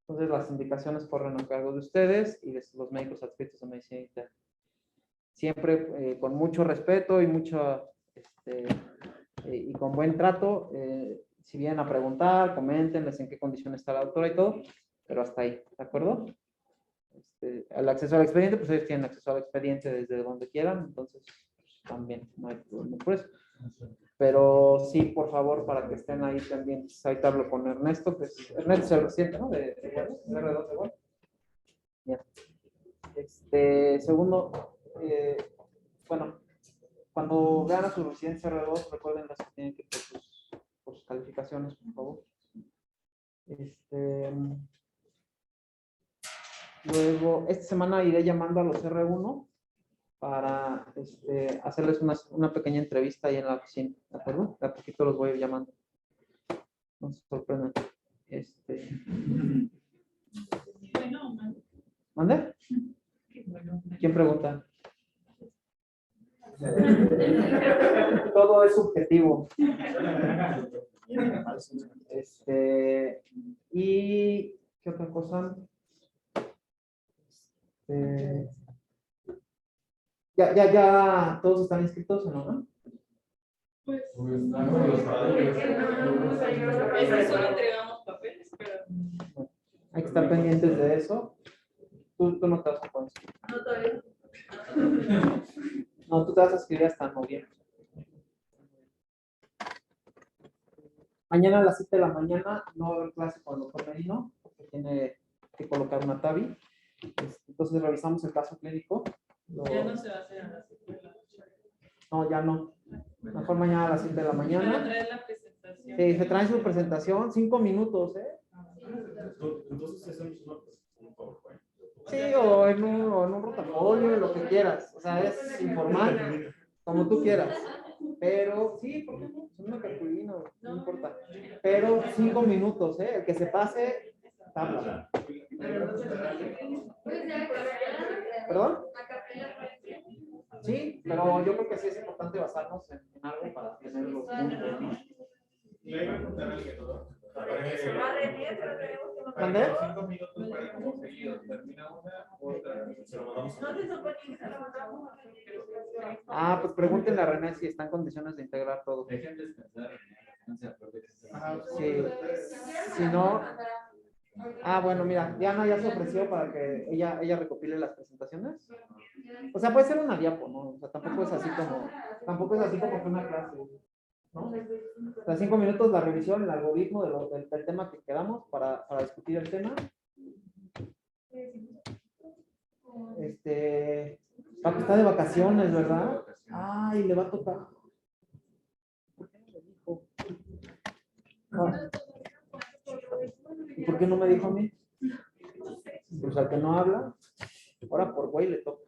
Entonces las indicaciones corren a cargo de ustedes y de los médicos adscritos de medicina interna. Siempre con mucho respeto y y con buen trato. Si vienen a preguntar, coméntenles en qué condición está la doctora y todo, pero hasta ahí, ¿de acuerdo? El acceso al expediente, pues ellos tienen acceso al expediente desde donde quieran, entonces pues, también no hay problema por eso. Pero sí, por favor, para que estén ahí pendientes. Ahorita hablo con Ernesto, que Ernesto es el residente, ¿no? De R2 de Guadalajara. Bien. Segundo, bueno, cuando vean a su residencia R2, recuerden que tienen que ir por sus calificaciones, por favor. Luego, esta semana iré llamando a los R1 para hacerles una pequeña entrevista ahí en la oficina, ¿de acuerdo? De a poquito los voy a ir llamando. No se sorprendan. Bueno, ¿Mande? bueno. ¿Quién pregunta? Todo es subjetivo. ¿Y qué otra cosa? Ya todos están inscritos, ¿no? Pues, Pues, no, solo entregamos papeles, pero Hay que estar pendientes de eso. Tú no te vas a poner. No, todavía. No, tú te vas a escribir hasta noviembre. Mañana a las 7 de la mañana no va a haber clase con el doctor Merino, porque tiene que colocar una TAVI. Entonces revisamos el caso clínico. ya no se va a hacer a las 7 de la noche. No, ya no. Mejor mañana a las 7 de la Pero mañana. traer la presentación. Sí, se trae su presentación, 5 minutos, ¿eh? Entonces hacemos un PowerPoint. Sí, o en un rotafolio, lo que quieras. O sea, es informal, como tú quieras. Pero, sí, ¿por qué no? Es una cartulina, no importa. Pero 5 minutos, ¿eh? El que se pase, tabla. ¿Perdón? Sí, pero yo creo que sí es importante basarnos en algo para tener los puntos, ¿no? Le iba a contar algo. ¿Mandé? 5 minutos para como seguido. Termina una, otra. Se lo mandamos Ah, pues pregúntenle a René si está en condiciones de integrar todo. Dejen descansar. No se acuerde que Sí. Si no, Ah, bueno, mira, Diana ya se ofreció para que ella recopile las presentaciones. O sea, puede ser una diapo, ¿no? O sea, tampoco es así como que una clase, ¿no? O sea, 5 minutos la revisión, el algoritmo del tema que quedamos para discutir el tema. Paco está de vacaciones, ¿verdad? Ay, le va a tocar. ¿Por qué no me dijo? Ah. ¿Y por qué no me dijo a mí? Pues al que no habla, ahora por güey le toca.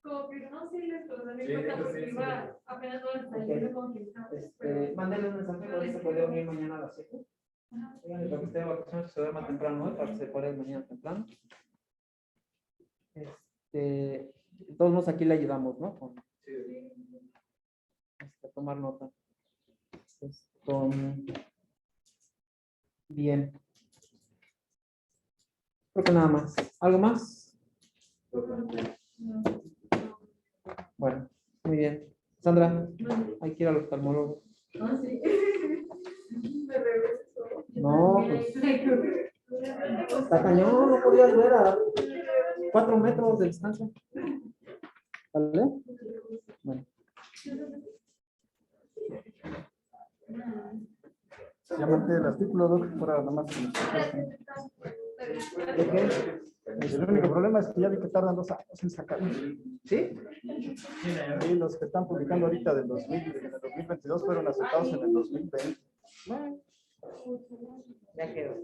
Como que no sé, les apenas no les saliendo como que Mándale un mensaje, no se puede unir mañana a las 7. Para que esté de vacaciones, se duerma temprano, ¿eh? Para que se pueda ir mañana temprano. Todos nos aquí le ayudamos, ¿no? A tomar nota. Bien. Creo que nada más. ¿Algo más? Bueno, muy bien. Sandra, hay que ir al oftalmólogo. Ah, sí. Me regreso. No, pues. Está cañón, no podías ver a 4 metros de distancia. ¿Vale? Bueno. Llámate el artículo, Doc, para nada más. ¿De qué? El único problema es que ya vi que tardan 2 años en sacarlo. ¿Sí? Y los que están publicando ahorita del 2022 fueron aceptados en el 2020. Ya quedó.